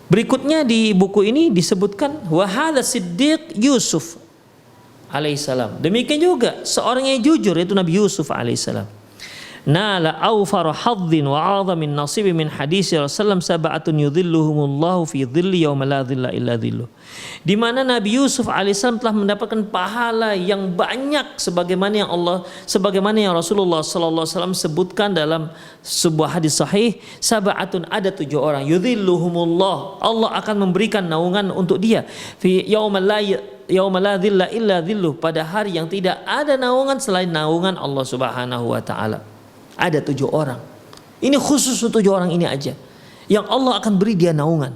Berikutnya di buku ini disebutkan wa hadza siddiq Yusuf alaihissalam. Demikian juga seorang yang jujur, yaitu Nabi Yusuf alaihissalam. Nala awfar hadzin wa 'azamin nasibi min hadisi Rasulullah sab'atun yudhilluhumullahu fi dhilli yauma la dhilla illa dhilluh. Di mana Nabi Yusuf alaihissalam telah mendapatkan pahala yang banyak sebagaimana yang Rasulullah sallallahu alaihi wasallam sebutkan dalam sebuah hadis sahih. Sab'atun, ada 7 orang, yudhilluhumullah, Allah akan memberikan naungan untuk dia fi yauma la dhilla illa dhilluh, pada hari yang tidak ada naungan selain naungan Allah Subhanahu wa taala. Ada 7 orang. Ini khusus untuk 7 orang ini aja yang Allah akan beri dia naungan,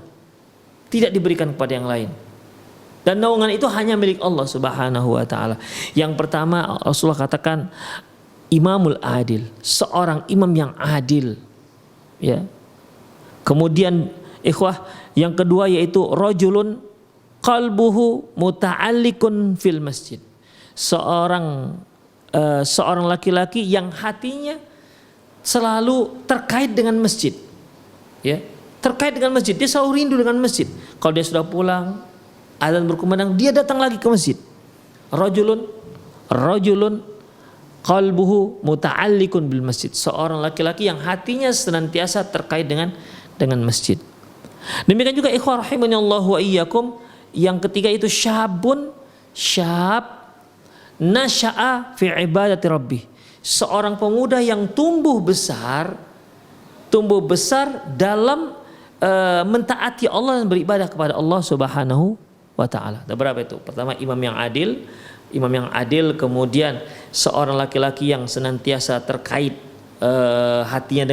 tidak diberikan kepada yang lain. Dan naungan itu hanya milik Allah Subhanahu wa taala. Yang pertama Rasulullah katakan imamul adil, seorang imam yang adil, ya. Kemudian ikhwah, yang kedua yaitu rajulun qalbuhu muta'alliqun fil masjid, seorang laki-laki yang hatinya selalu terkait dengan masjid, ya. terkait dengan masjid. Dia selalu rindu dengan masjid. Kalau dia sudah pulang, azan berkumandang, dia datang lagi ke masjid. Rajulun qalbuhu muta'alliqun bil masjid. Seorang laki-laki yang hatinya senantiasa terkait dengan masjid. Demikian juga ikhwah rahimanallahu wa iyyakum, yang ketiga itu syab nasya'a fi ibadati rabbih. Seorang pemuda yang tumbuh besar dalam mentaati Allah dan beribadah kepada Allah Subhanahu wa taala. Ada berapa itu? Pertama, imam yang adil, kemudian seorang laki-laki yang senantiasa terkait hatinya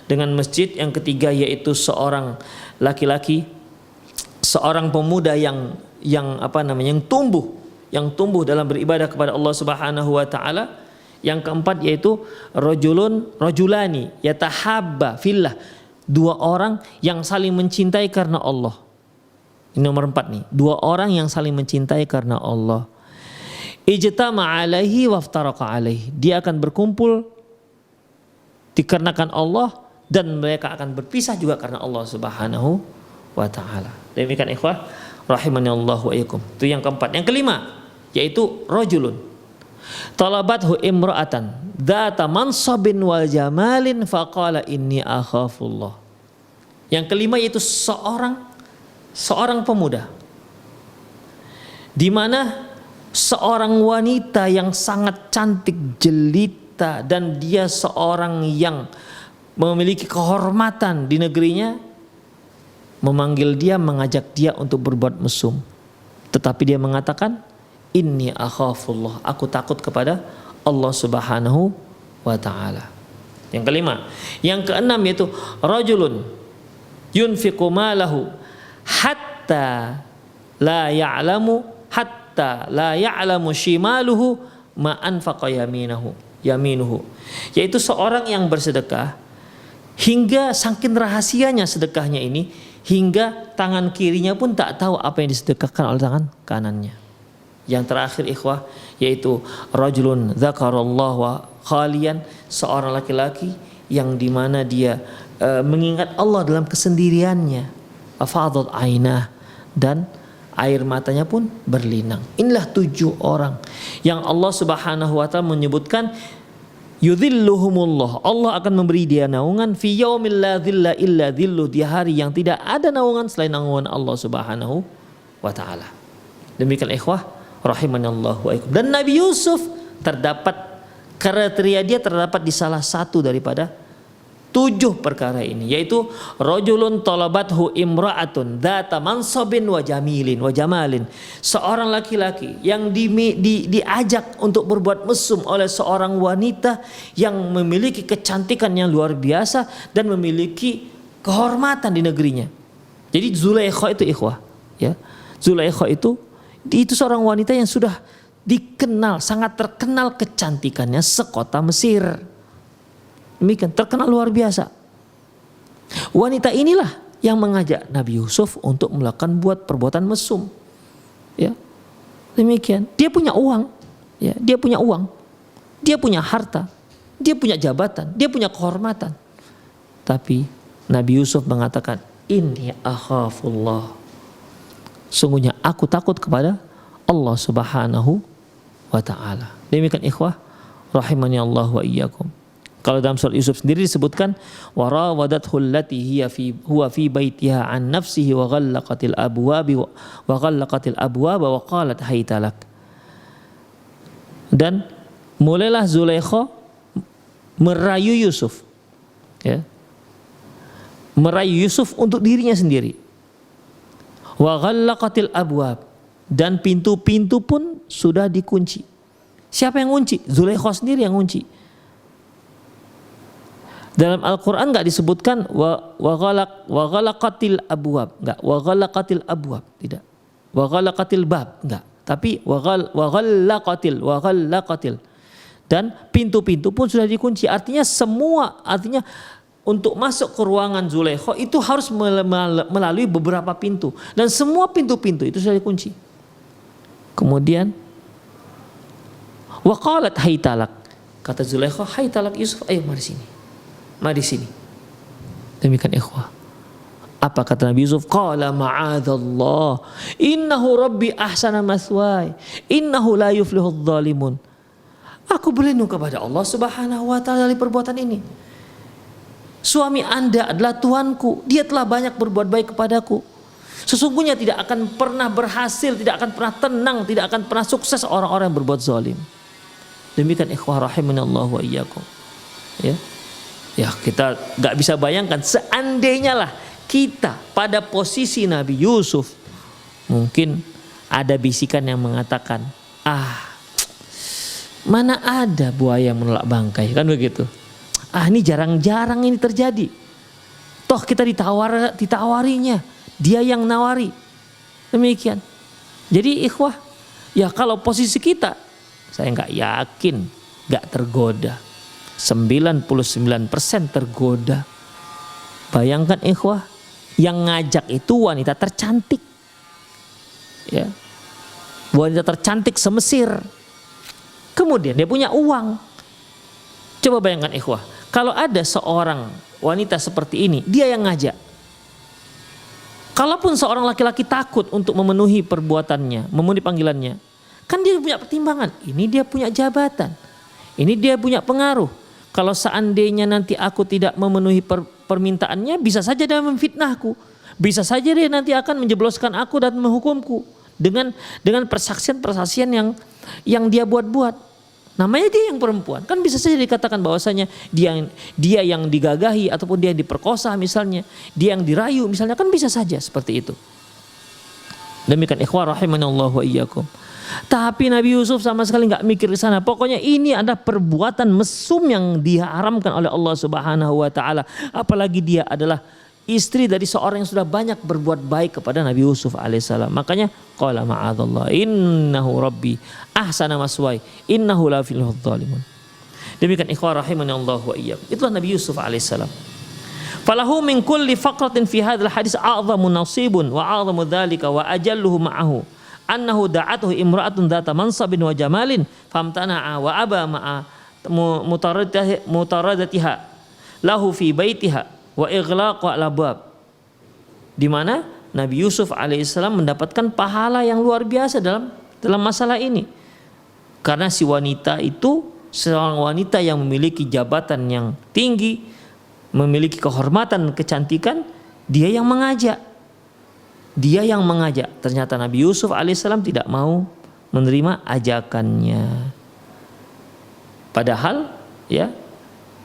dengan masjid. Yang ketiga yaitu seorang laki-laki, seorang pemuda yang tumbuh dalam beribadah kepada Allah Subhanahu wa taala. Yang keempat yaitu rajulani yatahabba fillah, dua orang yang saling mencintai karena Allah. Ini nomor 4 nih, dua orang yang saling mencintai karena Allah. Ijtama alaihi waftaraqa alaihi, dia akan berkumpul dikarenakan Allah dan mereka akan berpisah juga karena Allah Subhanahu wa taala. Demikian ikhwah rahimanallahu wa iyyakum. Itu yang keempat. Yang kelima yaitu rajulun talabathu imra'atan dzata mansabin wal jamalin faqala inni akhafullah. Yang kelima yaitu seorang pemuda di mana seorang wanita yang sangat cantik jelita dan dia seorang yang memiliki kehormatan di negerinya memanggil dia, mengajak dia untuk berbuat mesum, tetapi dia mengatakan inni akhafullah, aku takut kepada Allah Subhanahu wa taala. Yang kelima. Yang keenam yaitu rajulun yunfiqu malahu hatta la ya'lamu shimaluhu ma anfaqa yaminuhu. Yaitu seorang yang bersedekah hingga saking rahasianya sedekahnya ini, hingga tangan kirinya pun tak tahu apa yang disedekahkan oleh tangan kanannya. Yang terakhir ikhwah yaitu rajulun dzakarallaha khalian, seorang laki-laki yang dimana dia mengingat Allah dalam kesendiriannya, afadat ainah, dan air matanya pun berlinang. Inilah 7 orang yang Allah Subhanahu wa taala menyebutkan yudhilluhumullah, Allah akan memberi dia naungan fi yaumil la dhilla illa dhillu, di hari yang tidak ada naungan selain naungan Allah Subhanahu wa taala. Demikian ikhwah rahimanallahu wa iyyakum. Dan Nabi Yusuf terdapat kriteria dia terdapat di salah satu daripada 7 perkara ini, yaitu rajulun talabathu imra'atun dzata mansabin wa jamalin, seorang laki-laki yang diajak untuk berbuat mesum oleh seorang wanita yang memiliki kecantikan yang luar biasa dan memiliki kehormatan di negerinya. Jadi Zulaikha itu ikhwah, ya. Zulaikha itu seorang wanita yang sudah dikenal, sangat terkenal kecantikannya sekota Mesir. Demikian, terkenal luar biasa. Wanita inilah yang mengajak Nabi Yusuf untuk melakukan perbuatan mesum. Ya. Demikian, dia punya uang, ya, dia punya harta, dia punya jabatan, dia punya kehormatan. Tapi Nabi Yusuf mengatakan, inni akhafullah, sungguhnya aku takut kepada Allah Subhanahu wa taala. Demikian ikhwah rahimani Allah wa iyyakum. Kalau dalam surat Yusuf sendiri disebutkan warawadathu allati huwa fi baitiha an nafsihi wa ghallaqatil abwaba wa qalat haytalak. Dan mulailah Zulaikha merayu Yusuf, ya. Merayu Yusuf untuk dirinya sendiri. Wa ghallaqatil abwab, dan pintu-pintu pun sudah dikunci. Siapa yang kunci? Zulaikha sendiri yang kunci. Dalam Al-Quran enggak disebutkan wa ghalaqatil abwab, enggak, wa ghalaqatil abwab, tidak. Wa ghalaqatil bab, enggak. Tapi wa ghalaqatil. Dan pintu-pintu pun sudah dikunci. Artinya untuk masuk ke ruangan Zulaikha itu harus melalui beberapa pintu, dan semua pintu-pintu itu sudah dikunci. Kemudian waqalat haytalak, kata Zulaikha, haytalak Yusuf, ayo mari sini. Demikian ikhwah. Apa kata Nabi Yusuf? Qala ma'adzallah, innahu rabbi ahsana mathwaya, innahu la yuflihudz zalimun. Aku berlindung kepada Allah Subhanahu wa taala dari perbuatan ini. Suami Anda adalah Tuanku, dia telah banyak berbuat baik kepadaku. Sesungguhnya tidak akan pernah berhasil, tidak akan pernah tenang, tidak akan pernah sukses orang-orang yang berbuat zalim. Demikian ikhwah rahimanallahu wa iyyakum. Ya, kita nggak bisa bayangkan seandainya lah kita pada posisi Nabi Yusuf, mungkin ada bisikan yang mengatakan, mana ada buaya menolak bangkai, kan begitu. Ini jarang-jarang ini terjadi. Toh kita ditawarinya, dia yang nawari. Demikian. Jadi ikhwah, ya kalau posisi kita, saya nggak yakin nggak tergoda. 99% tergoda. Bayangkan ikhwah, yang ngajak itu wanita tercantik, ya, wanita tercantik se-Mesir. Kemudian dia punya uang. Coba bayangkan ikhwah, kalau ada seorang wanita seperti ini, dia yang ngajak. Kalaupun seorang laki-laki takut untuk memenuhi perbuatannya, memenuhi panggilannya, kan dia punya pertimbangan. Ini dia punya jabatan, ini dia punya pengaruh. Kalau seandainya nanti aku tidak memenuhi permintaannya, bisa saja dia memfitnahku, bisa saja dia nanti akan menjebloskan aku dan menghukumku dengan persaksian yang dia buat-buat. Namanya dia yang perempuan, kan bisa saja dikatakan bahwasanya dia yang digagahi ataupun dia yang diperkosa misalnya, dia yang dirayu misalnya, kan bisa saja seperti itu. Demikian ikhwah rahimanallahu wa iyyakum. Tapi Nabi Yusuf sama sekali nggak mikir ke sana. Pokoknya ini adalah perbuatan mesum yang diharamkan oleh Allah Subhanahu wa taala. Apalagi dia adalah istri dari seorang yang sudah banyak berbuat baik kepada Nabi Yusuf alaihissalam. Makanya qala ma'adzallah, innahu rabbi ahsana maswaya, innahu la yuflihudz zalimun. Demikian ikhwah rahimanallahu wa iyyakum. Itulah Nabi Yusuf alaihissalam. Falahu min kulli faqratin fi hadzal hadis a'zamu nasibun wa a'zamu dzalika wa ajalluhu ma'ahu annahu da'atuhu imra'atun dzata mansabin wa jamalin famtana'a wa aba ma'a mutaradatiha lahu fi baitiha wa ighlaqu al-abwab. Di mana Nabi Yusuf alaihissalam mendapatkan pahala yang luar biasa dalam masalah ini. Karena si wanita itu seorang wanita yang memiliki jabatan yang tinggi, memiliki kehormatan, kecantikan, dia yang mengajak. Dia yang mengajak. Ternyata Nabi Yusuf alaihissalam tidak mau menerima ajakannya. Padahal ya,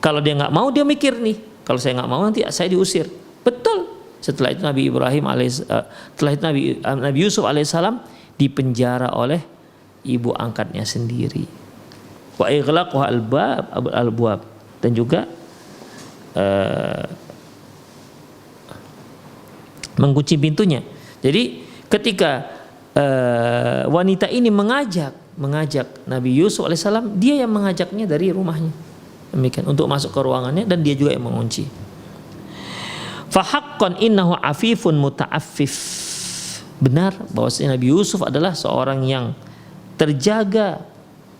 kalau dia nggak mau, dia mikir nih, kalau saya nggak mau nanti saya diusir. Betul. Setelah itu Nabi Nabi Yusuf alaihissalam dipenjara oleh ibu angkatnya sendiri. Wa ighlaqu al-abwab, dan juga mengunci pintunya. Jadi ketika wanita ini mengajak Nabi Yusuf alaihissalam, dia yang mengajaknya dari rumahnya, demikian, untuk masuk ke ruangannya, dan dia juga yang mengunci. Fahaqqan innahu afifun muta'affif. Benar bahwa Nabi Yusuf adalah seorang yang terjaga,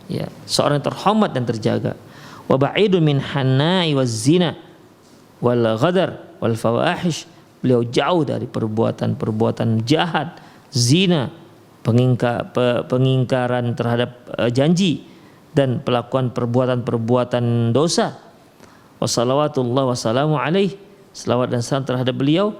ya, seorang yang terhormat dan terjaga. Wa ba'idun min hanna'i waz zina wal ghadar wal fawahish. Beliau jauh dari perbuatan jahat, zina, pengingkaran terhadap janji, dan pelakuan perbuatan dosa. Wassalawatullah wassalamu alaih, selawat dan salam terhadap beliau.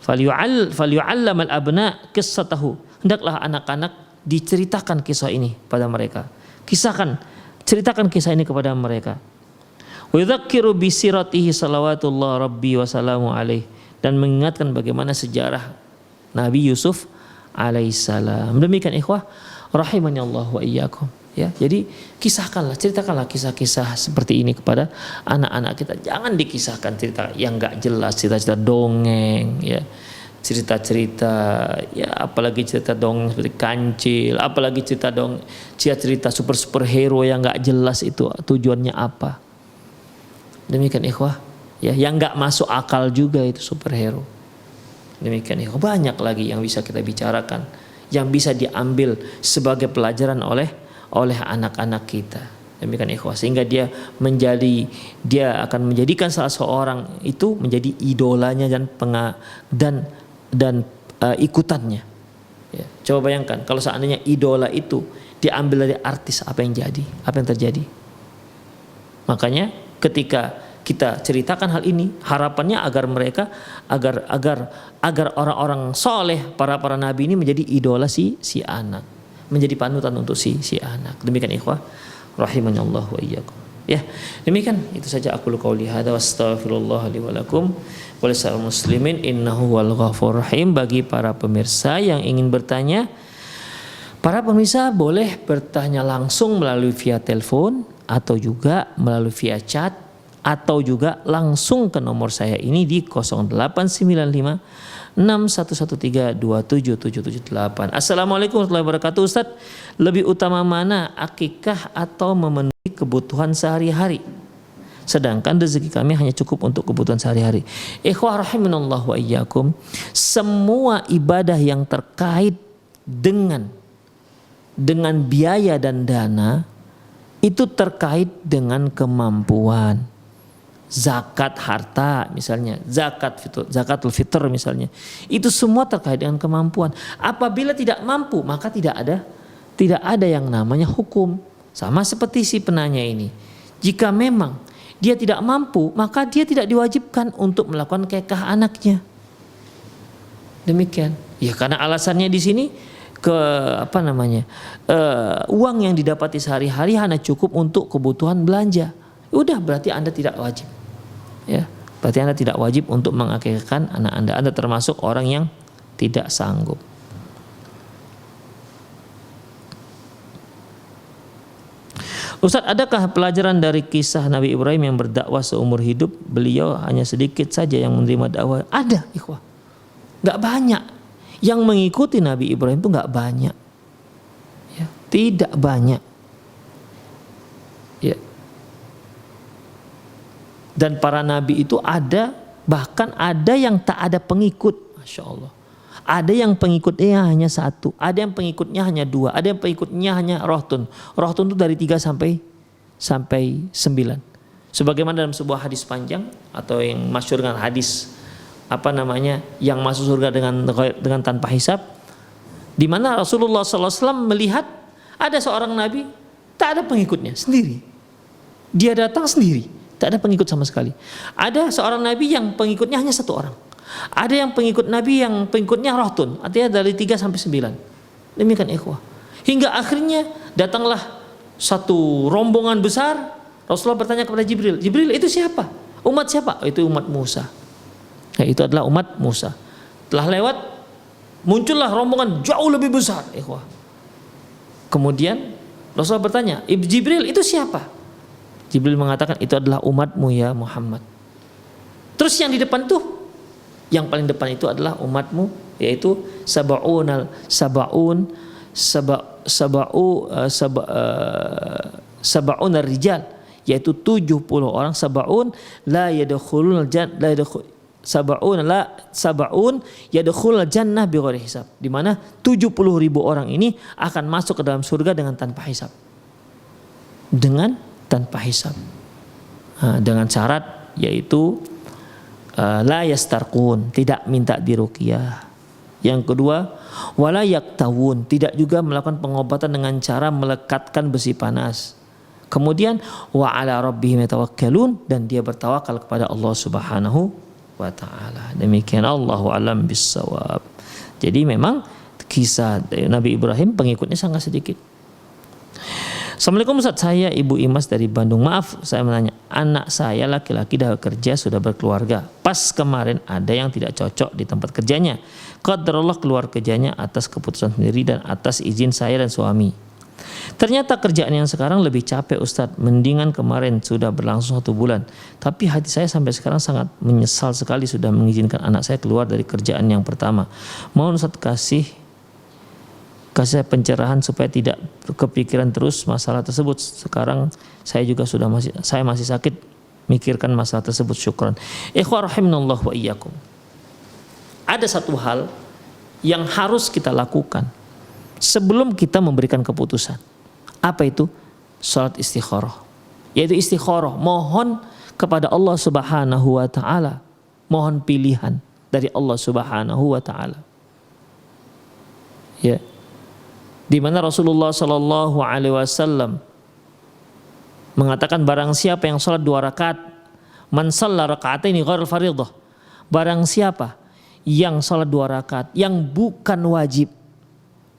Falyu'allam al-abna qissatahu, hendaklah anak-anak diceritakan kisah ini pada mereka. Ceritakan kisah ini kepada mereka. Wa yudzakiru bi siratihi salawatullah rabbi wassalamu alaih, dan mengingatkan bagaimana sejarah Nabi Yusuf alaihissalam. Demikian ikhwah rahimani Allah wa iyyakum. Ya, jadi ceritakanlah kisah-kisah seperti ini kepada anak-anak kita. Jangan dikisahkan cerita yang enggak jelas, cerita-cerita dongeng, ya. Cerita-cerita, ya, apalagi cerita dongeng seperti Kancil, apalagi cerita superhero yang enggak jelas, itu tujuannya apa. Demikian ikhwah, ya, yang enggak masuk akal juga itu superhero. Demikian ikhwah, banyak lagi yang bisa kita bicarakan, yang bisa diambil sebagai pelajaran oleh anak-anak kita. Demikian ikhwah, sehingga dia akan menjadikan salah seorang itu menjadi idolanya dan ikutannya. Ya, coba bayangkan kalau seandainya idola itu diambil dari artis, apa yang terjadi? Makanya ketika kita ceritakan hal ini, harapannya agar orang-orang soleh, para nabi ini menjadi idola si anak, menjadi panutan untuk si anak. Demikian ikhwah rahimahullah wa iyyakum. Ya, demikian itu saja aku qauli hadza wastaghfirullah li wa lakum wa lisal muslimin innahu wal ghafurur rahim. Bagi para pemirsa yang ingin bertanya, para pemirsa boleh bertanya langsung melalui via telepon atau juga melalui via chat atau juga langsung ke nomor saya ini di 0895 6113 27778. Assalamualaikum warahmatullahi wabarakatuh. Ustaz, lebih utama mana, akikah atau memenuhi kebutuhan sehari-hari? Sedangkan rezeki kami hanya cukup untuk kebutuhan sehari-hari. Ikhwah rahimanallah wa iyyakum, semua ibadah yang terkait dengan biaya dan dana itu terkait dengan kemampuan. Zakat harta misalnya, zakatul fitr misalnya, itu semua terkait dengan kemampuan. Apabila tidak mampu, maka tidak ada yang namanya hukum. Sama seperti si penanya ini, jika memang dia tidak mampu, maka dia tidak diwajibkan untuk melakukan kekah anaknya. Demikian. Ya karena alasannya di sini uang yang didapati sehari-hari hanya cukup untuk kebutuhan belanja. Udah, berarti Anda tidak wajib. Ya, berarti Anda tidak wajib untuk mengakikahkan anak Anda. Anda termasuk orang yang tidak sanggup. Ustaz, adakah pelajaran dari kisah Nabi Ibrahim yang berdakwah seumur hidup? Beliau hanya sedikit saja yang menerima dakwah. Ada, ikhwah. Gak banyak. Yang mengikuti Nabi Ibrahim itu gak banyak. Ya, tidak banyak. Ya. Dan para nabi itu bahkan ada yang tak ada pengikut. Masya Allah. Ada yang pengikutnya hanya satu, ada yang pengikutnya hanya dua, ada yang pengikutnya hanya rohtun. Rohtun itu dari 3 sampai 9. Sebagaimana dalam sebuah hadis panjang atau yang masyhur dengan hadis yang masuk surga dengan tanpa hisab, di mana Rasulullah SAW melihat ada seorang nabi tak ada pengikutnya sendiri. Dia datang sendiri, tak ada pengikut sama sekali. Ada seorang nabi yang pengikutnya hanya 1 orang. Ada yang pengikut nabi yang pengikutnya rohtun, artinya dari 3 sampai 9. Demikian ikhwah. Hingga akhirnya datanglah satu rombongan besar. Rasulullah bertanya kepada Jibril, Jibril itu siapa? Umat siapa? Itu umat Musa. Ya, itu adalah umat Musa. Telah lewat, muncullah rombongan jauh lebih besar, ikhwah. Kemudian Rasulullah bertanya, Jibril itu siapa? Jibril mengatakan, itu adalah umatmu ya Muhammad. Terus yang di depan tuh, yang paling depan itu adalah umatmu, yaitu sab'un rijal, yaitu 70 orang. Sab'un la yadkhulul jannah, sab'un yadkhulul jannah bighairi hisab, di mana 70.000 orang ini akan masuk ke dalam surga dengan tanpa hisab. Dengan syarat yaitu la yastarqun, tidak minta diruqyah. Yang kedua, wala yaktawun, tidak juga melakukan pengobatan dengan cara melekatkan besi panas. Kemudian wa ala rabbihim yatawakkalun, dan dia bertawakal kepada Allah Subhanahu wa taala. Demikian, Allahu a'lam bissawab. Jadi memang kisah Nabi Ibrahim pengikutnya sangat sedikit. Assalamualaikum Ustaz, saya Ibu Imas dari Bandung. Maaf saya menanya, anak saya laki-laki dah kerja, sudah berkeluarga. Pas kemarin ada yang tidak cocok di tempat kerjanya. Qadarullah keluar kerjanya atas keputusan sendiri dan atas izin saya dan suami. Ternyata kerjaan yang sekarang lebih capek Ustaz. Mendingan kemarin, sudah berlangsung 1 bulan. Tapi hati saya sampai sekarang sangat menyesal sekali sudah mengizinkan anak saya keluar dari kerjaan yang pertama. Mohon Ustaz kasih pencerahan supaya tidak kepikiran terus masalah tersebut. Sekarang saya juga masih sakit mikirkan masalah tersebut. Syukran. Ikhwah rahimanallah wa iyyakum. Ada satu hal yang harus kita lakukan sebelum kita memberikan keputusan. Apa itu? salat istikharah. Yaitu istikharah, mohon kepada Allah Subhanahu wa taala, mohon pilihan dari Allah Subhanahu wa taala. Ya. Di mana Rasulullah sallallahu alaihi wasallam mengatakan barang siapa yang salat 2 rakaat, man shalla raka'ataini ghairil fardhah. Barang siapa yang salat 2 rakaat yang bukan wajib,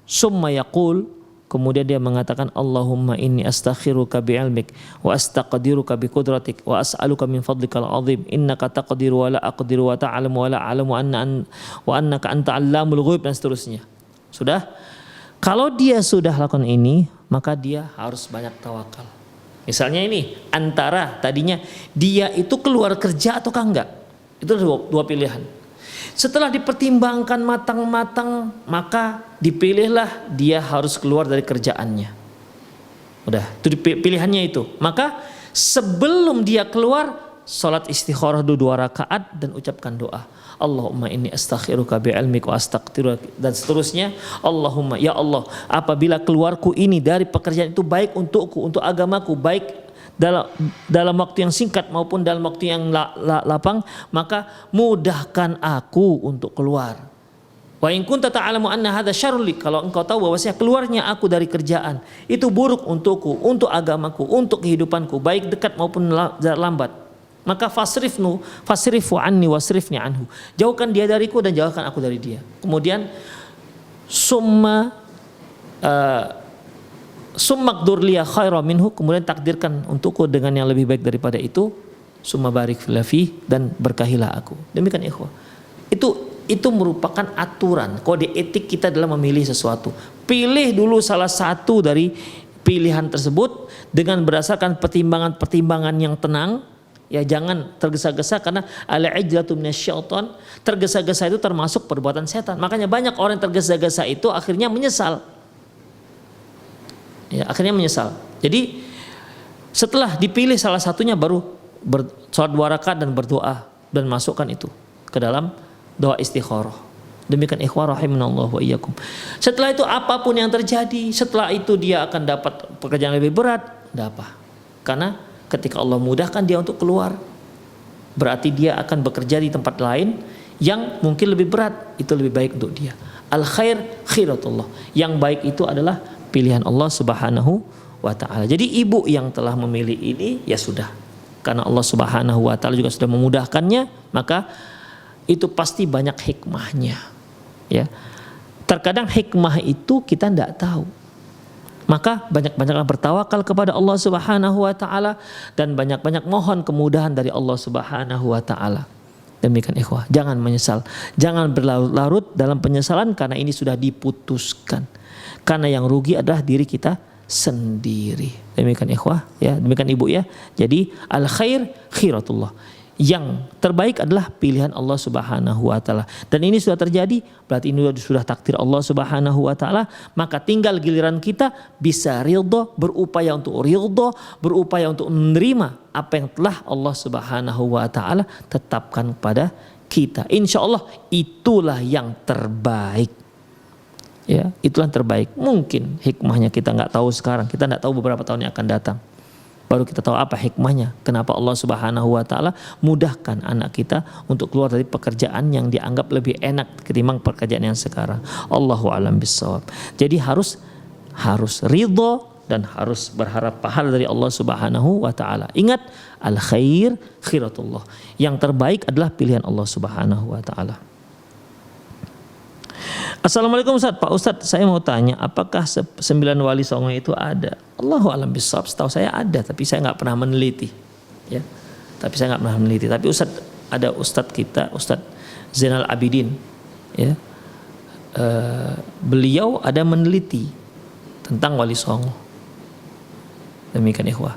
summa yaqul, kemudian dia mengatakan Allahumma inni astakhiruka bi'ilmik wa astaqdiruka biqudratik wa as'aluka min fadlikal azim innaka taqdiru wa la aqdiru wa ta'lamu wa la a'lamu wa annaka anta 'allamul ghuyub, dan seterusnya. Sudah? Kalau dia sudah lakukan ini, maka dia harus banyak tawakal. Misalnya ini, antara tadinya dia itu keluar kerja ataukah enggak. Itu dua pilihan. Setelah dipertimbangkan matang-matang, maka dipilihlah dia harus keluar dari kerjaannya. Udah, itu pilihannya itu. Maka sebelum dia keluar, salat istikharah 2 rakaat dan ucapkan doa. Allahumma inni astakhiruka bi'ilmik wa astaqdiruka, dan seterusnya. Allahumma, ya Allah, apabila keluarku ini dari pekerjaan itu baik untukku, untuk agamaku, baik dalam waktu yang singkat maupun dalam waktu yang lapang, maka mudahkan aku untuk keluar. Wa in kunta ta'lamu anna hadza syarrun li, kalau engkau tahu bahwasanya keluarnya aku dari kerjaan itu buruk untukku, untuk agamaku, untuk kehidupanku, baik dekat maupun lambat, maka fasrifu anni wasrifni anhu, jauhkan dia dariku dan jauhkan aku dari dia. Kemudian summa qdur liya khairan minhu, kemudian takdirkan untukku dengan yang lebih baik daripada itu. Summa barik fihi, dan berkahilah aku. Demikian ikhwah. Itu merupakan aturan, kode etik kita dalam memilih sesuatu. Pilih dulu salah satu dari pilihan tersebut dengan berdasarkan pertimbangan yang tenang. Ya, jangan tergesa-gesa, karena al-ijlatu minasyaiton, tergesa-gesa itu termasuk perbuatan setan. Makanya banyak orang yang tergesa-gesa itu akhirnya menyesal. Ya, akhirnya menyesal. Jadi setelah dipilih salah satunya, baru sholat 2 rakaat dan berdoa dan masukkan itu ke dalam doa istikharah. Demikian ikhwah rahimanallahu wa iyyakum. Setelah itu apapun yang terjadi, setelah itu dia akan dapat pekerjaan lebih berat, enggak apa. Karena ketika Allah mudahkan dia untuk keluar, berarti dia akan bekerja di tempat lain yang mungkin lebih berat, itu lebih baik untuk dia. Al khair khiratullah. Yang baik itu adalah pilihan Allah Subhanahu wa taala. Jadi ibu yang telah memilih ini, ya sudah. Karena Allah Subhanahu wa taala juga sudah memudahkannya, maka itu pasti banyak hikmahnya. Ya. Terkadang hikmah itu kita tidak tahu. Maka banyak-banyaklah bertawakal kepada Allah Subhanahu wa taala dan banyak-banyak mohon kemudahan dari Allah Subhanahu wa taala. Demikian ikhwah, jangan menyesal, jangan berlarut-larut dalam penyesalan, karena ini sudah diputuskan. Karena yang rugi adalah diri kita sendiri. Demikian ikhwah, ya, demikian ibu ya. Jadi al khair khiratullah. Yang terbaik adalah pilihan Allah Subhanahu wa taala. Dan ini sudah terjadi, berarti ini sudah takdir Allah Subhanahu wa taala, maka tinggal giliran kita bisa ridha, berupaya untuk ridha, berupaya untuk menerima apa yang telah Allah Subhanahu wa taala tetapkan kepada kita. Insyaallah itulah yang terbaik. Ya, itulah yang terbaik. Mungkin hikmahnya kita nggak tahu sekarang, kita nggak tahu beberapa tahun yang akan datang. Baru kita tahu apa hikmahnya, kenapa Allah Subhanahu wa taala mudahkan anak kita untuk keluar dari pekerjaan yang dianggap lebih enak ketimbang pekerjaan yang sekarang. Allahu a'lam bissawab. Jadi harus ridha dan harus berharap pahala dari Allah Subhanahu wa taala. Ingat, al khair khiratullah. Yang terbaik adalah pilihan Allah Subhanahu wa taala. Assalamualaikum Ustaz. Pak Ustaz, saya mau tanya, apakah 9 wali songo itu ada? Allahu a'lam bishawab. Setahu saya ada, tapi saya nggak pernah meneliti. Ya, tapi saya nggak pernah meneliti. Tapi ada Ustaz kita, Ustaz Zainal Abidin. Ya, beliau ada meneliti tentang wali songo. Demikian ikhwah.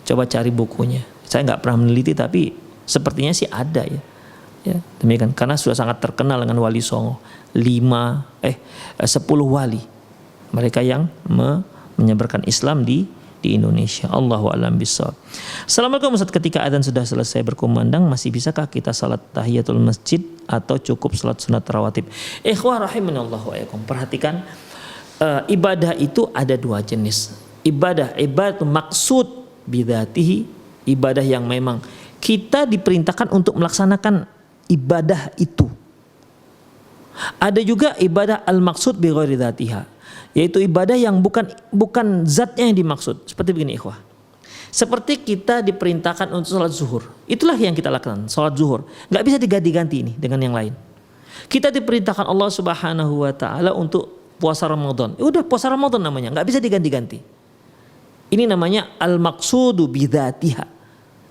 Coba cari bukunya. Saya nggak pernah meneliti, tapi sepertinya sih ada ya. Ya, demikian, karena sudah sangat terkenal dengan wali songo. 10 wali mereka yang menyebarkan Islam di Indonesia. Allahu a'lam bishawab. Assalamualaikum Ustaz, ketika adzan sudah selesai berkumandang, masih bisakah kita salat tahiyatul masjid atau cukup salat sunat rawatib? Ikhwah rahimanallahu wa iyyakum. Perhatikan, ibadah itu ada 2 jenis. ibadah maksud bidzatihi, ibadah yang memang kita diperintahkan untuk melaksanakan ibadah itu. Ada juga ibadah al-maqsud bi ghairi dzatiha, yaitu ibadah yang bukan zatnya yang dimaksud. Seperti begini ikhwah. Seperti kita diperintahkan untuk sholat zuhur, itulah yang kita lakukan, sholat zuhur. Nggak bisa diganti-ganti ini dengan yang lain. Kita diperintahkan Allah Subhanahu wa Ta'ala untuk puasa Ramadan. Udah puasa Ramadan namanya, nggak bisa diganti-ganti. Ini namanya al-maqsudu bidzatiha.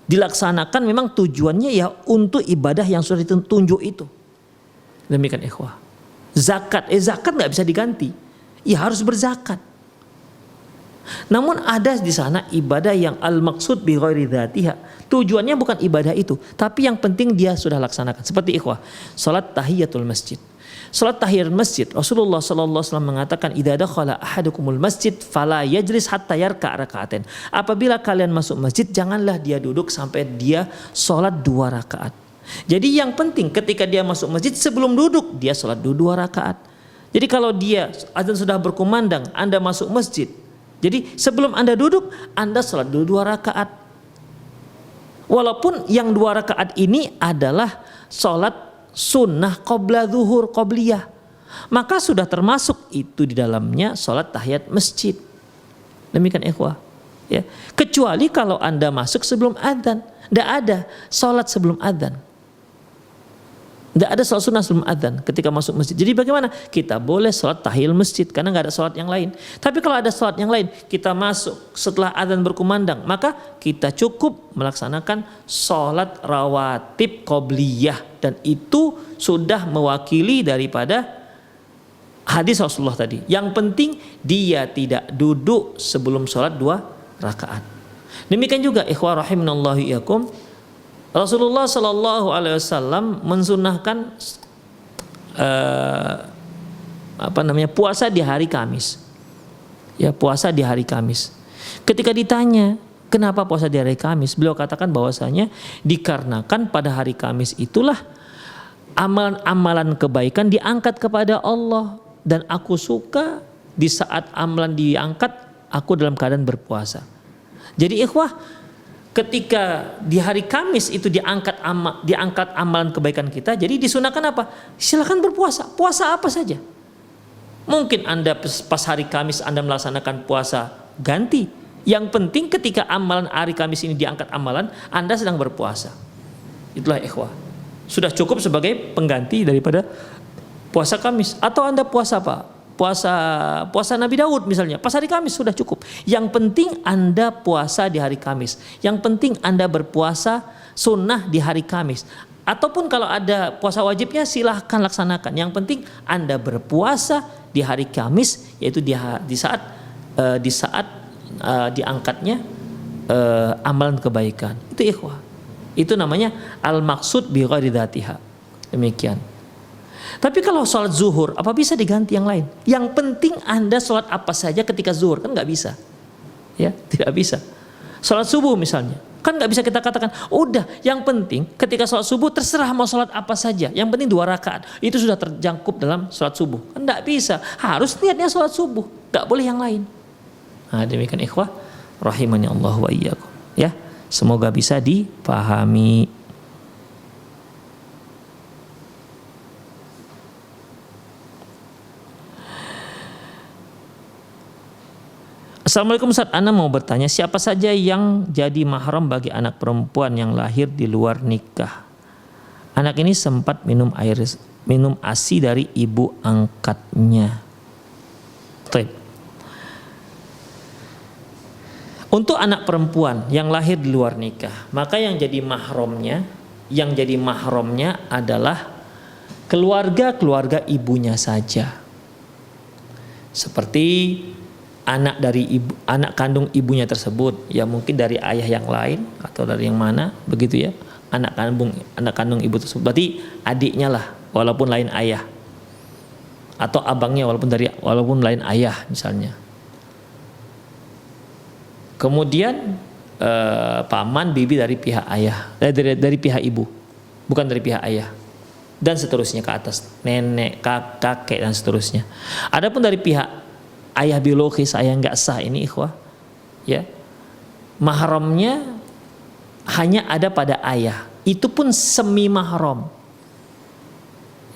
Dilaksanakan memang tujuannya ya untuk ibadah yang sudah ditunjuk itu. Demikian ikhwah. Zakat nggak bisa diganti. Ya harus berzakat. Namun ada di sana ibadah yang al-maqsud bi ghairi dzatiha. Tujuannya bukan ibadah itu, tapi yang penting dia sudah laksanakan. Seperti ikhwah, salat tahiyatul masjid. Salat tahiyatul masjid, Rasulullah sallallahu alaihi wasallam mengatakan, "Idza dakhala ahadukumul masjid fala yajlis hatta yarka' raka'atain." Apabila kalian masuk masjid, janganlah dia duduk sampai dia salat 2 rakaat. Jadi yang penting ketika dia masuk masjid, sebelum duduk dia salat 2 rakaat. Jadi kalau dia azan sudah berkumandang, Anda masuk masjid, jadi sebelum Anda duduk, Anda sholat dulu 2 rakaat. Walaupun yang 2 rakaat ini adalah sholat sunnah qabla zuhur qabliyah, maka sudah termasuk itu di dalamnya sholat tahiyat masjid. Demikian ikhwah. Ya. Kecuali kalau Anda masuk sebelum adzan, tidak ada sholat sebelum adzan. Tidak ada sholat sunnah sebelum adzan ketika masuk masjid. Jadi bagaimana? Kita boleh sholat tahiyul masjid karena nggak ada sholat yang lain. Tapi kalau ada sholat yang lain, kita masuk setelah adzan berkumandang, maka kita cukup melaksanakan sholat rawatib qobliyah, dan itu sudah mewakili daripada hadis Rasulullah tadi. Yang penting dia tidak duduk sebelum sholat 2 rakaat. Demikian juga ikhwah rahimanallahu iyyakum, Rasulullah Shallallahu Alaihi Wasallam mensunahkan puasa di hari Kamis. Ya, puasa di hari Kamis. Ketika ditanya kenapa puasa di hari Kamis, beliau katakan bahwasanya dikarenakan pada hari Kamis itulah amalan-amalan kebaikan diangkat kepada Allah, dan aku suka di saat amalan diangkat aku dalam keadaan berpuasa. Jadi ikhwah, ketika di hari Kamis itu diangkat amalan kebaikan kita, jadi disunahkan apa? Silakan berpuasa, puasa apa saja. Mungkin Anda pas hari Kamis Anda melaksanakan puasa ganti. Yang penting ketika amalan hari Kamis ini diangkat amalan, Anda sedang berpuasa. Itulah ikhwah. Sudah cukup sebagai pengganti daripada puasa Kamis. Atau Anda puasa apa? Puasa Nabi Daud misalnya, pas hari Kamis sudah cukup. Yang penting Anda puasa di hari Kamis. Yang penting Anda berpuasa sunnah di hari Kamis. Ataupun kalau ada puasa wajibnya silahkan laksanakan. Yang penting Anda berpuasa di hari Kamis, yaitu di saat diangkatnya amalan kebaikan. Itu ikhwah. Itu namanya al-maqsud bi ghairi dzatiha. Demikian. Tapi kalau sholat zuhur, apa bisa diganti yang lain? Yang penting Anda sholat apa saja ketika zuhur, kan nggak bisa, ya, tidak bisa. Sholat subuh misalnya, kan nggak bisa kita katakan, udah, yang penting ketika sholat subuh terserah mau sholat apa saja, yang penting 2 rakaat, itu sudah terjangkup dalam sholat subuh. Kan nggak bisa, harus niatnya sholat subuh, nggak boleh yang lain. Nah, demikian ikhwah, rahimani Allah wa iyyakum. Ya, semoga bisa dipahami. Assalamualaikum Ustaz, Ana mau bertanya, siapa saja yang jadi mahram bagi anak perempuan yang lahir di luar nikah? Anak ini sempat minum ASI dari ibu angkatnya. Baik. Untuk anak perempuan yang lahir di luar nikah, maka yang jadi mahramnya adalah keluarga ibunya saja. Seperti anak kandung ibunya tersebut, ya mungkin dari ayah yang lain atau dari yang mana, begitu ya, anak kandung ibu tersebut, berarti adiknya lah walaupun lain ayah, atau abangnya walaupun lain ayah misalnya. Kemudian paman bibi dari pihak ayah, dari pihak ibu, bukan dari pihak ayah, dan seterusnya ke atas, nenek, kakek dan seterusnya. Adapun dari pihak ayah biologis, ayah nggak sah ini ikhwah, ya, mahramnya hanya ada pada ayah. Itu pun semi mahram.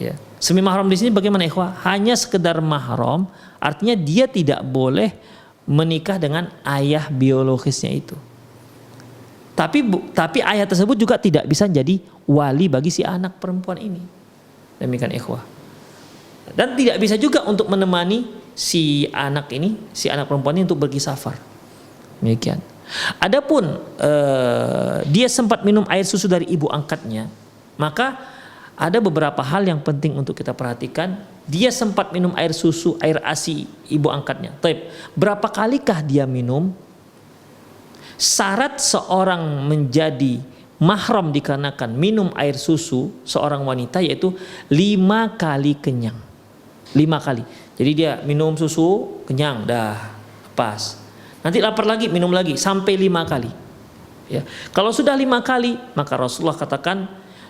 Ya. Semi mahram di sini bagaimana ikhwah? Hanya sekedar mahram, artinya dia tidak boleh menikah dengan ayah biologisnya itu. Tapi ayah tersebut juga tidak bisa jadi wali bagi si anak perempuan ini. Demikian ikhwah. Dan tidak bisa juga untuk menemani si anak perempuan ini untuk pergi safar. Demikian. Adapun dia sempat minum air susu dari ibu angkatnya, maka ada beberapa hal yang penting untuk kita perhatikan. Dia sempat minum air susu, air ASI ibu angkatnya. Berapa kalikah dia minum? Syarat seorang menjadi mahram dikarenakan minum air susu seorang wanita yaitu 5 kali kenyang. 5 kali. Jadi dia minum susu, kenyang, dah pas. Nanti lapar lagi, minum lagi sampai 5 kali. Ya. Kalau sudah 5 kali, maka Rasulullah katakan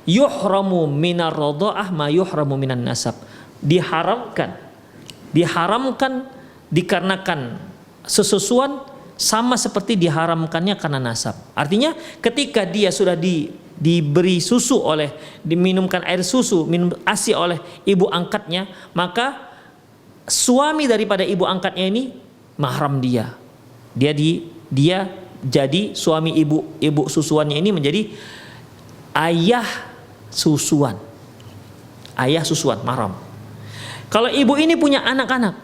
yuhramu minar radha'ah ma yuhramu minan nasab. Diharamkan dikarenakan sesusuan sama seperti diharamkannya karena nasab. Artinya ketika dia sudah diberi susu diminumkan air susu, minum ASI oleh ibu angkatnya, maka suami daripada ibu angkatnya ini mahram dia. Dia jadi suami ibu susuannya ini menjadi ayah susuan. Ayah susuan mahram. Kalau ibu ini punya anak-anak,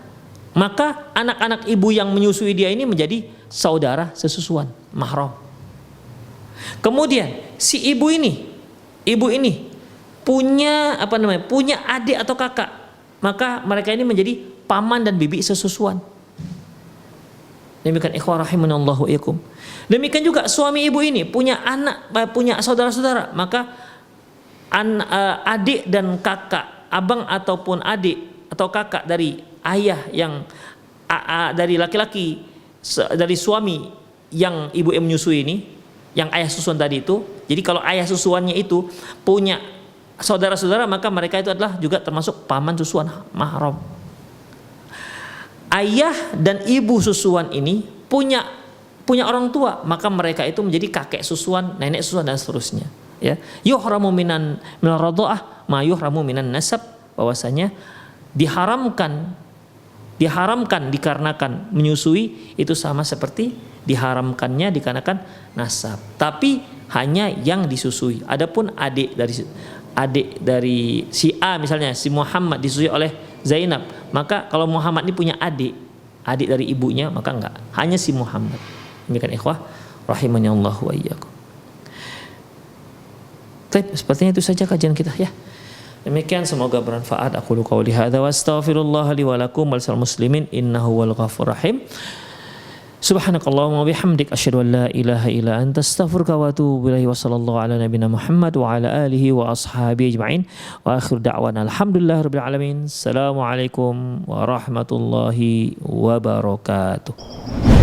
maka anak-anak ibu yang menyusui dia ini menjadi saudara sesusuan, mahram. Kemudian si ibu ini punya punya adik atau kakak, maka mereka ini menjadi paman dan bibi sesusuan. Demikian ikhwah rahimanallahu iyyakum. Demikian juga suami ibu ini punya anak, punya saudara-saudara, maka adik dan kakak, abang ataupun adik atau kakak dari ayah yang dari laki-laki dari suami yang ibu yang menyusui ini, yang ayah susuan tadi itu. Jadi kalau ayah susuannya itu punya saudara-saudara, maka mereka itu adalah juga termasuk paman susuan mahram. Ayah dan ibu susuan ini punya orang tua, maka mereka itu menjadi kakek susuan, nenek susuan dan seterusnya. Ya, yuhramu minan radha'ah ma yuhramu minan nasab, bahwasanya diharamkan dikarenakan menyusui itu sama seperti diharamkannya dikarenakan nasab, tapi hanya yang disusui. Adapun adik dari si A, misalnya si Muhammad disusui oleh Zainab, maka kalau Muhammad ini punya adik dari ibunya, maka enggak, hanya si Muhammad. Demikian ikhwah rahimani Allah wa iyyakum. Sepertinya itu saja kajian kita ya. Demikian, semoga bermanfaat. Aku qouli hadza wa astaghfirullah li wa lakum wal muslimin innahu wal ghafurur rahim. Subhanakallahumma wa bihamdik asyhadu an la ilaha illa anta astaghfiruka wa atubu ilaihi wa sallallahu ala nabiyyina Muhammad wa ala alihi wa ashabihi ajma'in wa akhiru da'wana alhamdulillahirabbil alamin. Assalamualaikum warahmatullahi wabarakatuh.